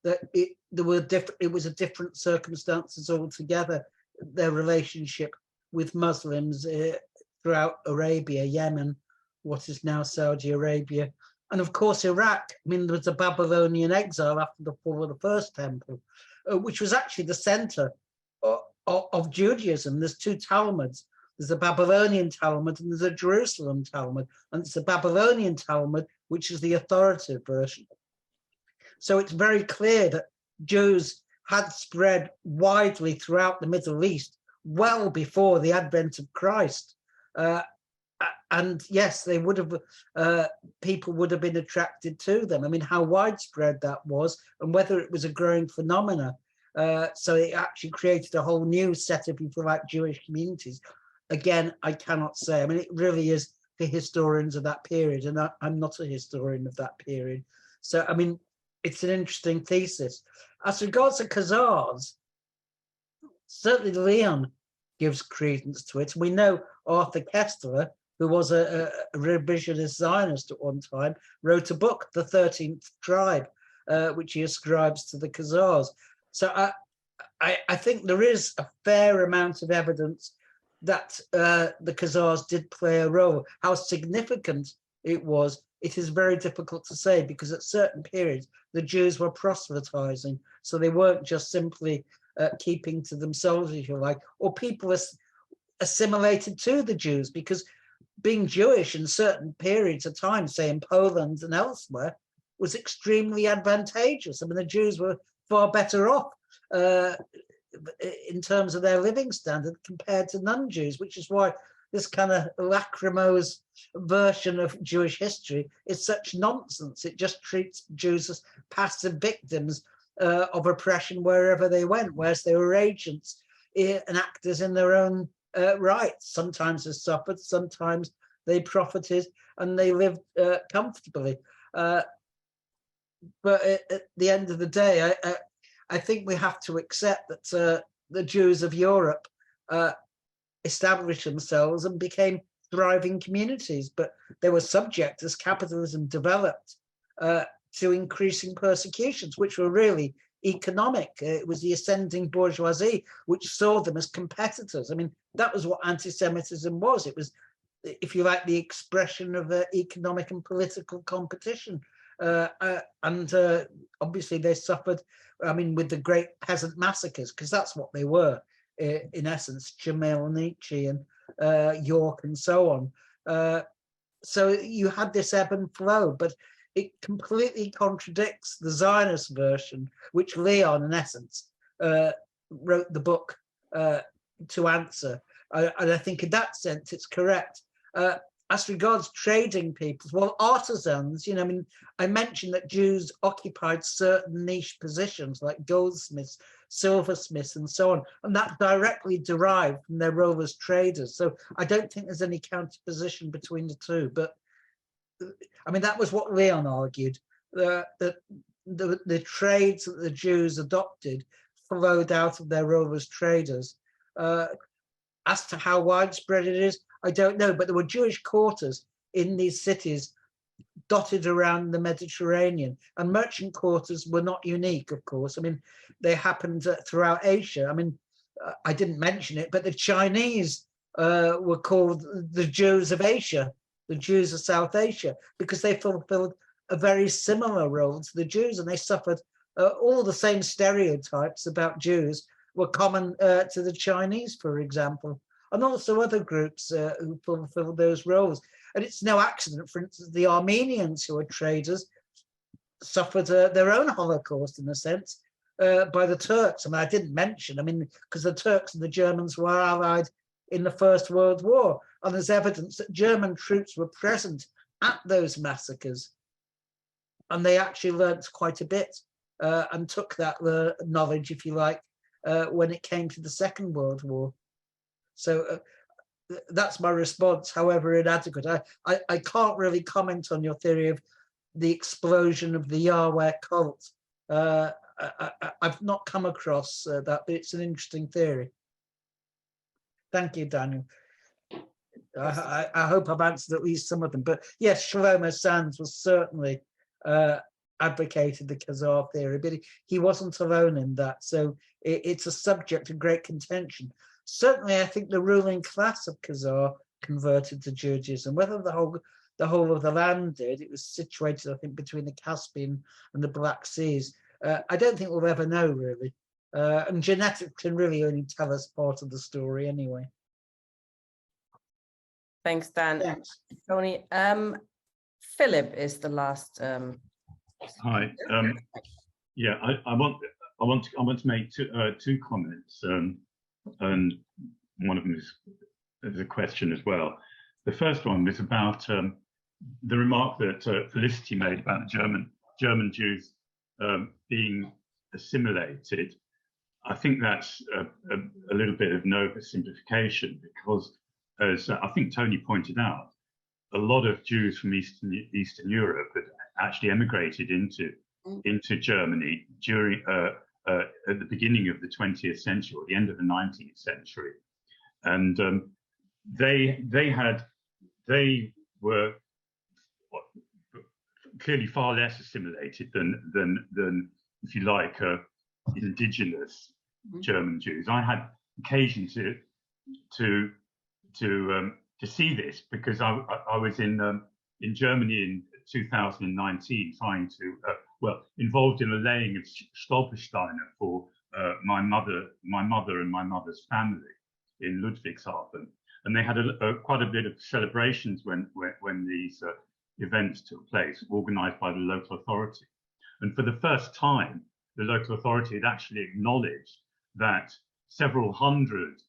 That it was a different circumstances altogether. Their relationship with Muslims throughout Arabia, Yemen, what is now Saudi Arabia, and of course Iraq. I mean, there was a Babylonian exile after the fall of the First Temple, which was actually the center of Judaism. There's two Talmuds. There's a Babylonian Talmud and there's a Jerusalem Talmud, and it's the Babylonian Talmud which is the authoritative version. So it's very clear that Jews had spread widely throughout the Middle East well before the advent of Christ. And yes, they would have, people would have been attracted to them. I mean, how widespread that was and whether it was a growing phenomena. So it actually created a whole new set of, if you like, Jewish communities. Again, I cannot say. I mean, it really is for historians of that period, and I'm not a historian of that period. So, I mean, it's an interesting thesis. As regards to Khazars, certainly Leon gives credence to it. We know Arthur Kestler, who was a revisionist Zionist at one time, wrote a book, The 13th Tribe, which he ascribes to the Khazars. So I think there is a fair amount of evidence that the Khazars did play a role. How significant it was, it is very difficult to say, because at certain periods, the Jews were proselytizing. So they weren't just simply keeping to themselves, if you like, or people assimilated to the Jews, because being Jewish in certain periods of time, say in Poland and elsewhere, was extremely advantageous. I mean, the Jews were far better off in terms of their living standard compared to non-Jews, which is why this kind of lachrymose version of Jewish history is such nonsense. It just treats Jews as passive victims of oppression wherever they went, whereas they were agents and actors in their own rights. Sometimes they suffered, sometimes they profited, and they lived comfortably. But at the end of the day, I think we have to accept that the Jews of Europe established themselves and became thriving communities, but they were subject, as capitalism developed, to increasing persecutions, which were really economic. It was the ascending bourgeoisie which saw them as competitors. I mean, that was what anti-Semitism was. It was, if you like, the expression of economic and political competition. And obviously they suffered, I mean, with the great peasant massacres, because that's what they were, in essence, Chmielnicki and York and so on. So you had this ebb and flow, but it completely contradicts the Zionist version, which Leon, in essence, wrote the book to answer. And I think in that sense, it's correct. As regards trading people, well, artisans, you know, I mean, I mentioned that Jews occupied certain niche positions like goldsmiths, silversmiths, and so on, and that directly derived from their role as traders. So I don't think there's any counterposition between the two. But I mean, that was what Leon argued, that the trades that the Jews adopted flowed out of their role as traders. As to how widespread it is, I don't know, but there were Jewish quarters in these cities dotted around the Mediterranean, and merchant quarters were not unique, of course. I mean, they happened throughout Asia. I mean, I didn't mention it, but the Chinese were called the Jews of Asia, the Jews of South Asia, because they fulfilled a very similar role to the Jews, and they suffered all the same stereotypes about Jews were common to the Chinese, for example, and also other groups who fulfilled those roles. And it's no accident, for instance, the Armenians, who are traders, suffered their own Holocaust, in a sense, by the Turks. I mean, I didn't mention, I mean, because the Turks and the Germans were allied in the First World War, and there's evidence that German troops were present at those massacres, and they actually learnt quite a bit and took that knowledge, if you like, when it came to the Second World War. So that's my response, however inadequate. I can't really comment on your theory of the explosion of the Yahweh cult. I've not come across that, but it's an interesting theory. Thank you, Daniel. I hope I've answered at least some of them. But yes, Shlomo Sands was certainly advocated the Khazar theory, but he wasn't alone in that. So it's a subject of great contention. Certainly, I think the ruling class of Khazar converted to Judaism. Whether the whole of the land did, it was situated, I think, between the Caspian and the Black Seas. I don't think we'll ever know, really. And genetics can really only tell us part of the story anyway. Thanks, Dan. Thanks. Tony. Philip is the last. Hi. Yeah, I want to make two comments, and one of them is a question as well. The first one was about the remark that Felicity made about the German Jews being assimilated. I think that's a little bit of an oversimplification, because, as I think Tony pointed out, a lot of Jews from Eastern Europe had actually emigrated into Germany during at the beginning of the 20th century, or the end of the 19th century, and they had they were clearly far less assimilated than if you like, indigenous German Jews. I had occasion to see this because I was in Germany in 2019, trying to involved in a laying of Stolpersteine for my mother and my mother's family in Ludwigshafen, and they had quite a bit of celebrations when these events took place, organised by the local authority. And for the first time, the local authority had actually acknowledged that several hundred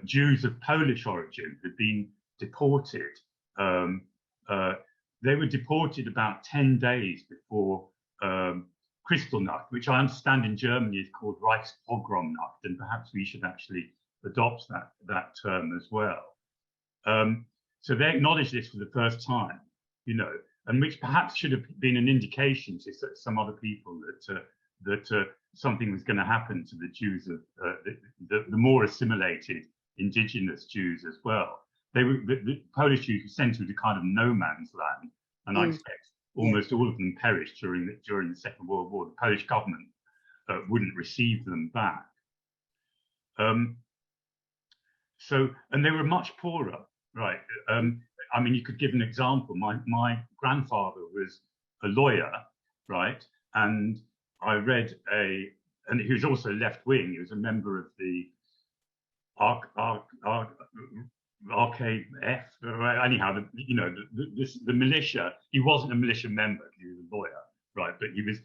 Jews of Polish origin had been deported. They were deported about 10 days before Kristallnacht, which I understand in Germany is called Reichspogromnacht, and perhaps we should actually adopt that term as well. So they acknowledged this for the first time, you know, and which perhaps should have been an indication to some other people that something was going to happen to the Jews of the more assimilated indigenous Jews as well. The Polish Jews were sent to a kind of no man's land, and I expect almost all of them perished during the Second World War. The Polish government wouldn't receive them back. And they were much poorer, right? I mean, you could give an example. My grandfather was a lawyer, right? And I read and he was also left wing. He was a member of the RKF, anyhow, the militia. He wasn't a militia member, he was a lawyer, right? But he was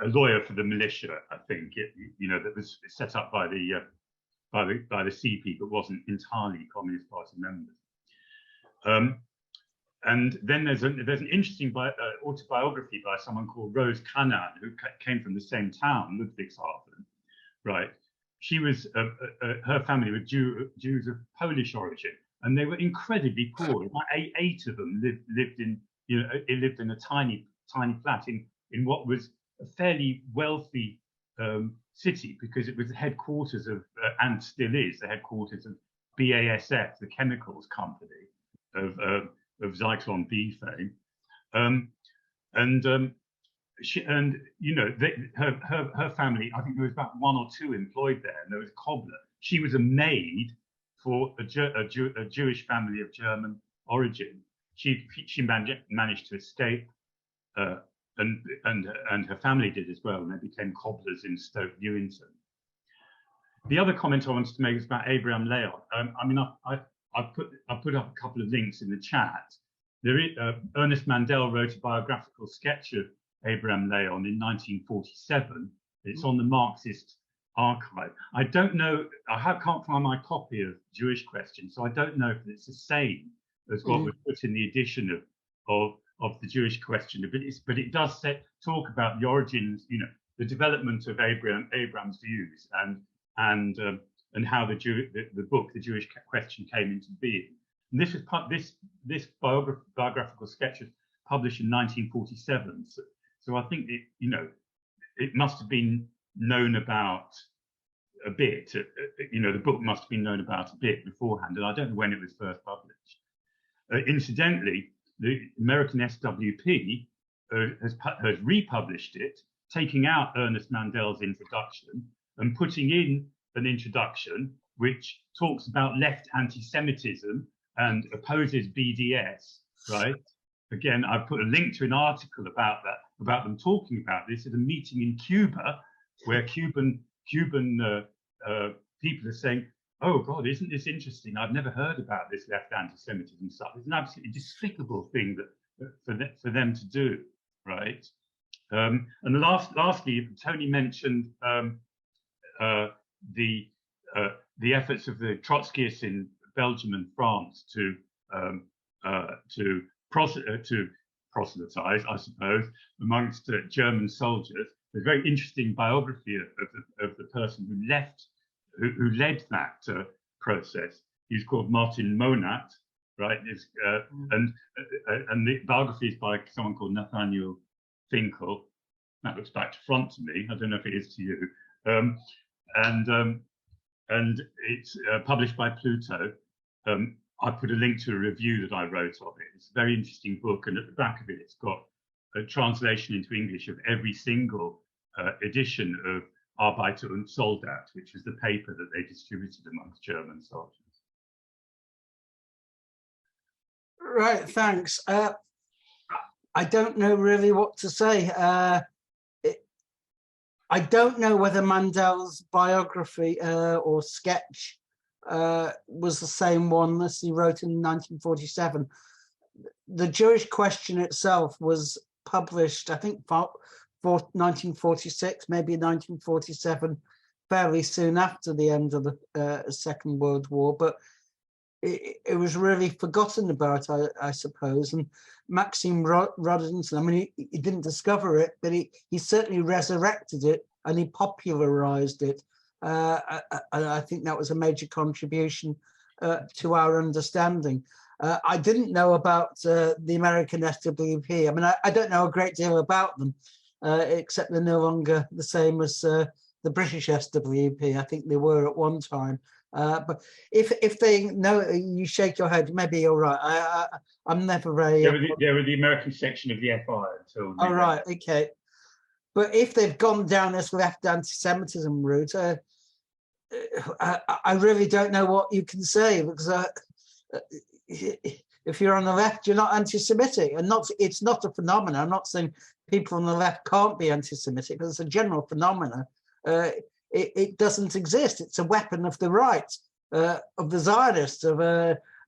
a lawyer for the militia, I think, that was set up by the CP, but wasn't entirely Communist Party members. And then there's an interesting autobiography by someone called Rose Kanan, who came from the same town, Ludwigshafen, right? She was, her family were Jews of Polish origin, and they were incredibly poor. Like eight of them lived in a tiny flat in what was a fairly wealthy city, because it was the headquarters of, and still is, the headquarters of BASF, the chemicals company of Zyklon B fame. Her family, I think there was about one or two employed there, and there was a cobbler. She was a maid for a Jewish family of German origin. She managed to escape, and her family did as well, and they became cobblers in Stoke Newington. The other comment I wanted to make is about Abram Leon. I mean, I put up a couple of links in the chat. Ernest Mandel wrote a biographical sketch of Abram Leon in 1947. It's on the Marxist archive. I don't know, can't find my copy of Jewish Question, so I don't know if it's the same as what was put in the edition of the Jewish Question, but it does talk about the origins, the development of Abram's views and how the book, The Jewish Question, came into being. And this biographical sketch was published in 1947. So I think it must have been known about a bit. The book must have been known about a bit beforehand, and I don't know when it was first published. Incidentally, the American SWP has republished it, taking out Ernest Mandel's introduction and putting in an introduction which talks about left anti-Semitism and opposes BDS, right? Again, I've put a link to an article about them talking about this at a meeting in Cuba, where Cuban people are saying, oh God, isn't this interesting? I've never heard about this left anti-Semitism stuff. It's an absolutely despicable thing for them to do, right? And lastly, Tony mentioned the efforts of the Trotskyists in Belgium and France to proselytize, I suppose, amongst German soldiers. There's a very interesting biography of the person who led that process. He's called Martin Monat, right? And the biography is by someone called Nathaniel Finkel. That looks back to front to me. I don't know if it is to you. And it's published by Pluto. I put a link to a review that I wrote of it. It's a very interesting book, and at the back of it, it's got a translation into English of every single edition of Arbeiter und Soldat, which is the paper that they distributed amongst German soldiers. Right, thanks. I don't know really what to say. I don't know whether Mandel's biography or sketch was the same one as he wrote in 1947. The Jewish question itself was published, I think, for 1946, maybe 1947, fairly soon after the end of the Second World War, but it was really forgotten about, I suppose. And Maxim Rodinson, I mean, he didn't discover it, but he certainly resurrected it and he popularized it. And I think that was a major contribution to our understanding. I didn't know about the American SWP. I mean, I don't know a great deal about them, except they're no longer the same as the British SWP. I think they were at one time. But if they know, you shake your head, maybe you're right. I'm never very... They were the American section of the FI until... All right, okay. But if they've gone down this left anti-Semitism route, I really don't know what you can say, because if you're on the left, you're not anti-Semitic, and it's not a phenomenon. I'm not saying people on the left can't be anti-Semitic, but it's a general phenomenon. It doesn't exist. It's a weapon of the right, of the Zionists, of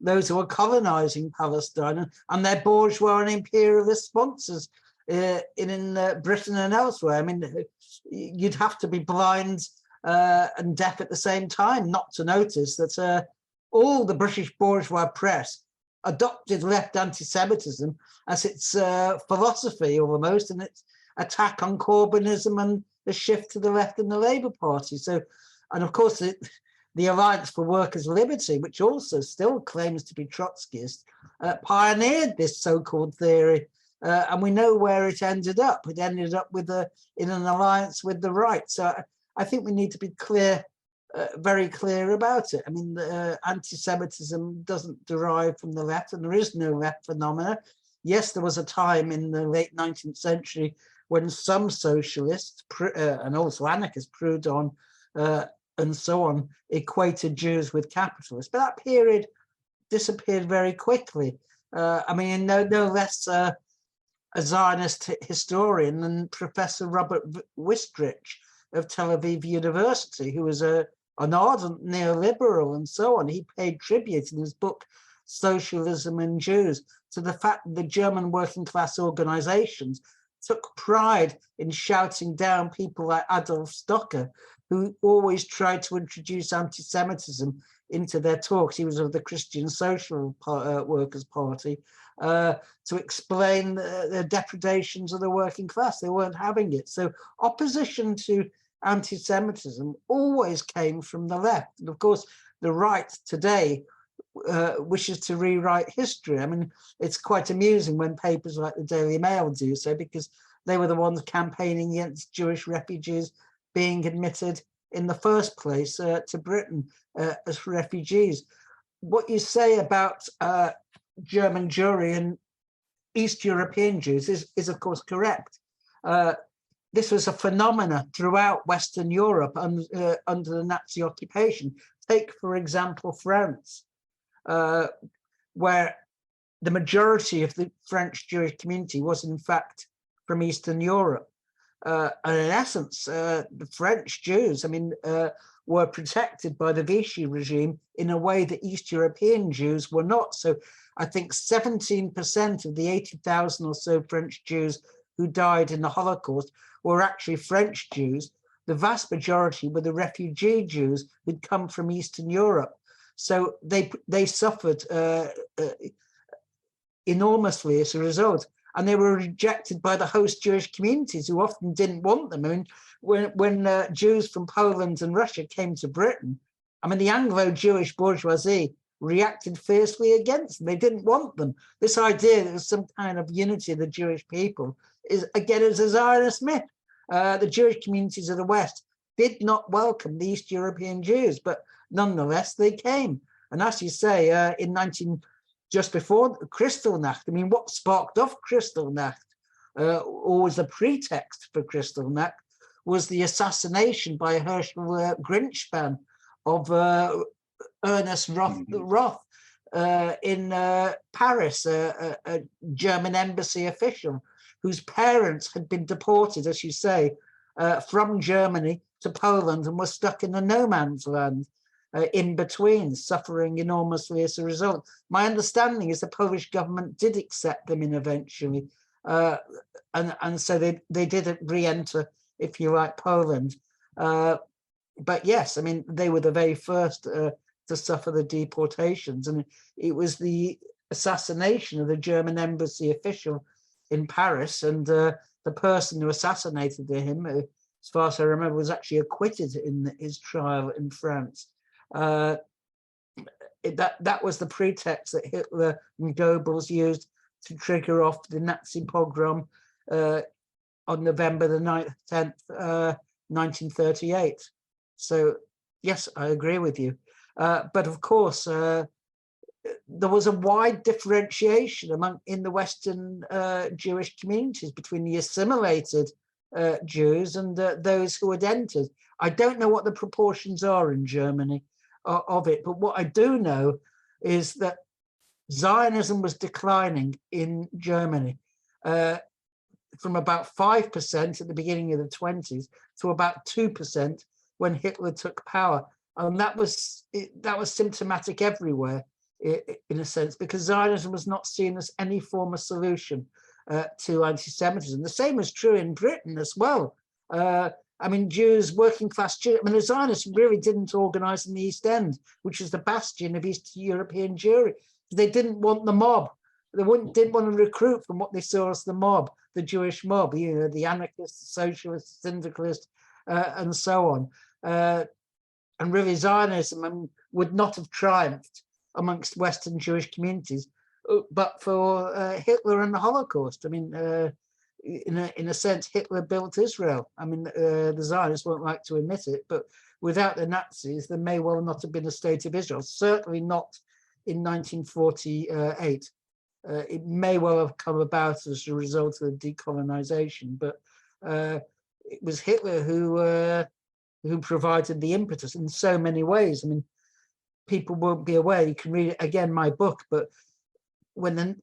those who are colonizing Palestine, and their bourgeois and imperialist sponsors in Britain and elsewhere. I mean, you'd have to be blind and deaf at the same time not to notice that all the British bourgeois press adopted left anti-Semitism as its philosophy almost, and its attack on Corbynism and the shift to the left in the Labour Party. So, and of course, the Alliance for Workers' Liberty, which also still claims to be Trotskyist, pioneered this so-called theory, and we know where it ended up. It ended up with in an alliance with the right. So I think we need to be clear, very clear about it. I mean, anti-Semitism doesn't derive from the left, and there is no left phenomena. Yes, there was a time in the late 19th century when some socialists and also anarchists, Proudhon and so on, equated Jews with capitalists. But that period disappeared very quickly. I mean, no less a Zionist historian than Professor Robert Wistrich of Tel Aviv University, who was an ardent neoliberal and so on. He paid tribute in his book, Socialism and Jews, to the fact that the German working class organizations took pride in shouting down people like Adolf Stocker, who always tried to introduce anti-Semitism into their talks. He was of the Christian Social Workers' Party, to explain the depredations of the working class. They weren't having it. So opposition to anti-Semitism always came from the left. And of course, the right today wishes to rewrite history. I mean, it's quite amusing when papers like the Daily Mail do so, because they were the ones campaigning against Jewish refugees being admitted in the first place to Britain as refugees. What you say about German Jewry and East European Jews is of course correct. This was a phenomena throughout Western Europe under the Nazi occupation. Take, for example, France, where the majority of the French Jewish community was in fact from Eastern Europe. And in essence, the French Jews, I mean, were protected by the Vichy regime in a way that East European Jews were not. So I think 17% of the 80,000 or so French Jews who died in the Holocaust were actually French Jews. The vast majority were the refugee Jews who'd come from Eastern Europe. So they suffered enormously as a result. And they were rejected by the host Jewish communities who often didn't want them. I mean, when Jews from Poland and Russia came to Britain, I mean, the Anglo-Jewish bourgeoisie reacted fiercely against them. They didn't want them. This idea that there's some kind of unity of the Jewish people is, again, is a Zionist myth. The Jewish communities of the West did not welcome the East European Jews, but nonetheless, they came. And as you say, just before Kristallnacht, I mean, what sparked off Kristallnacht, or was the pretext for Kristallnacht, was the assassination by Herschel Greenstein of Ernest Roth in Paris, a German embassy official whose parents had been deported, as you say, from Germany to Poland and were stuck in a no man's land in between, suffering enormously as a result. My understanding is the Polish government did accept them in eventually, and so they didn't re-enter, if you like, Poland. But yes, I mean, they were the very first to suffer the deportations, and it was the assassination of the German embassy official in Paris, and the person who assassinated him, as far as I remember, was actually acquitted in his trial in France. That was the pretext that Hitler and Goebbels used to trigger off the Nazi pogrom on November the 10th, 1938. So yes, I agree with you. But of course, there was a wide differentiation in the Western Jewish communities between the assimilated Jews and those who had entered. I don't know what the proportions are in Germany of it, but what I do know is that Zionism was declining in Germany from about 5% at the beginning of the 20s to about 2% when Hitler took power. And that was symptomatic everywhere, in a sense, because Zionism was not seen as any form of solution to anti-Semitism. The same was true in Britain as well. I mean, Jews, working class Jews, I mean, the Zionists really didn't organize in the East End, which is the bastion of Eastern European Jewry. They didn't want the mob. They didn't want to recruit from what they saw as the mob, the Jewish mob, you know, the anarchists, the socialists, syndicalists, and so on. And really, Zionism would not have triumphed amongst Western Jewish communities, but for Hitler and the Holocaust. I mean, in a sense, Hitler built Israel. I mean, the Zionists won't like to admit it, but without the Nazis, there may well not have been a state of Israel. Certainly not in 1948. It may well have come about as a result of decolonization, but it was Hitler who provided the impetus in so many ways. I mean, people won't be aware. You can read it again, my book, but when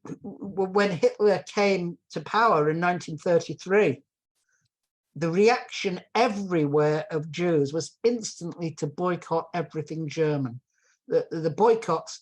Hitler came to power in 1933, the reaction everywhere of Jews was instantly to boycott everything German. The boycott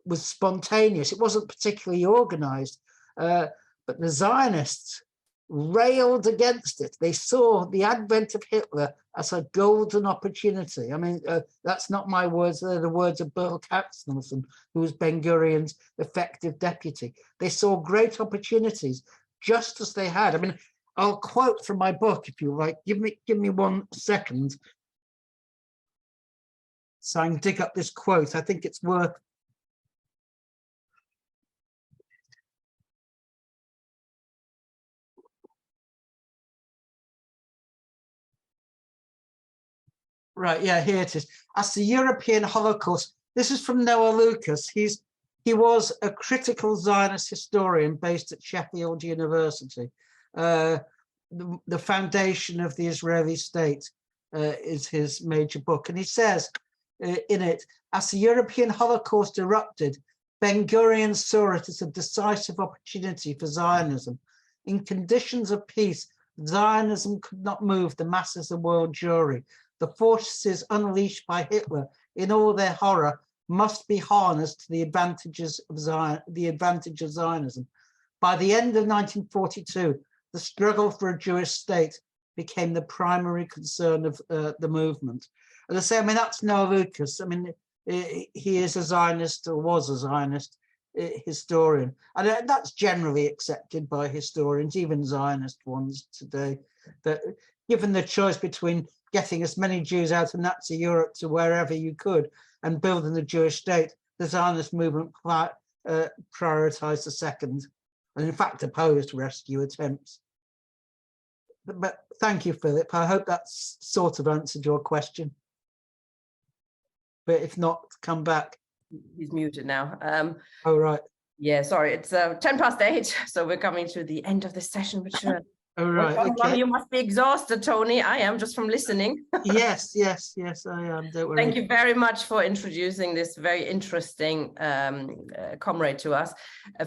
was spontaneous. It wasn't particularly organized, but the Zionists railed against it. They saw the advent of Hitler as a golden opportunity. I mean, that's not my words, they're the words of Berl Katznelson, who was Ben-Gurion's effective deputy. They saw great opportunities, just as they had. I mean, I'll quote from my book, if you like. Give me 1 second, so I can dig up this quote. I think it's worth. Right, yeah, here it is. As the European Holocaust, this is from Noah Lucas. He was a critical Zionist historian based at Sheffield University. The Foundation of the Israeli State is his major book. And he says in it, as the European Holocaust erupted, Ben-Gurion saw it as a decisive opportunity for Zionism. In conditions of peace, Zionism could not move the masses of world Jewry. The forces unleashed by Hitler in all their horror must be harnessed to the advantages of Zionism. By the end of 1942, the struggle for a Jewish state became the primary concern of the movement. And I say, I mean, that's Noah Lucas. I mean, he is a Zionist, or was a Zionist historian. And that's generally accepted by historians, even Zionist ones today, that given the choice between getting as many Jews out of Nazi Europe to wherever you could and building the Jewish state, the Zionist movement prioritized the second, and in fact opposed rescue attempts. But thank you, Philip. I hope that's sort of answered your question. But if not, come back. he's muted now. Oh, right. Yeah, sorry, it's 8:10, so we're coming to the end of the session, which Oh, right. Okay. you must be exhausted, Tony. I am just from listening. Yes, I am. Don't worry. Thank you very much for introducing this very interesting comrade to us.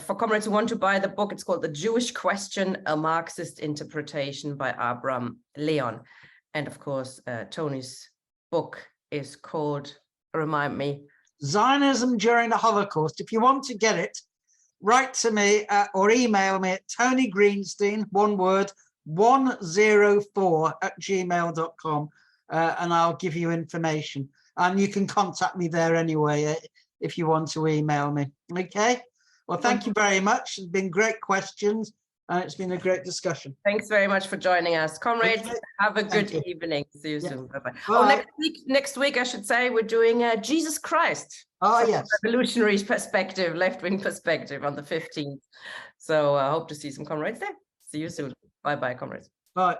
For comrades who want to buy the book, it's called The Jewish Question, A Marxist Interpretation by Abram Leon. And of course, Tony's book is called, remind me, Zionism During the Holocaust. If you want to get it, write to me or email me at Tony Greenstein, one word, 104@gmail.com, and I'll give you information. And you can contact me there anyway if you want to email me. Okay. Well, thank you very much. It's been great questions. It's been a great discussion. Thanks very much for joining us. Comrades, Okay. have a good Thank evening. See you soon. Bye-bye. Bye. Oh, next week, I should say, we're doing Jesus Christ. Oh, from yes. a revolutionary perspective, left-wing perspective on the 15th. So I hope to see some comrades there. See you soon. Bye-bye, comrades. Bye.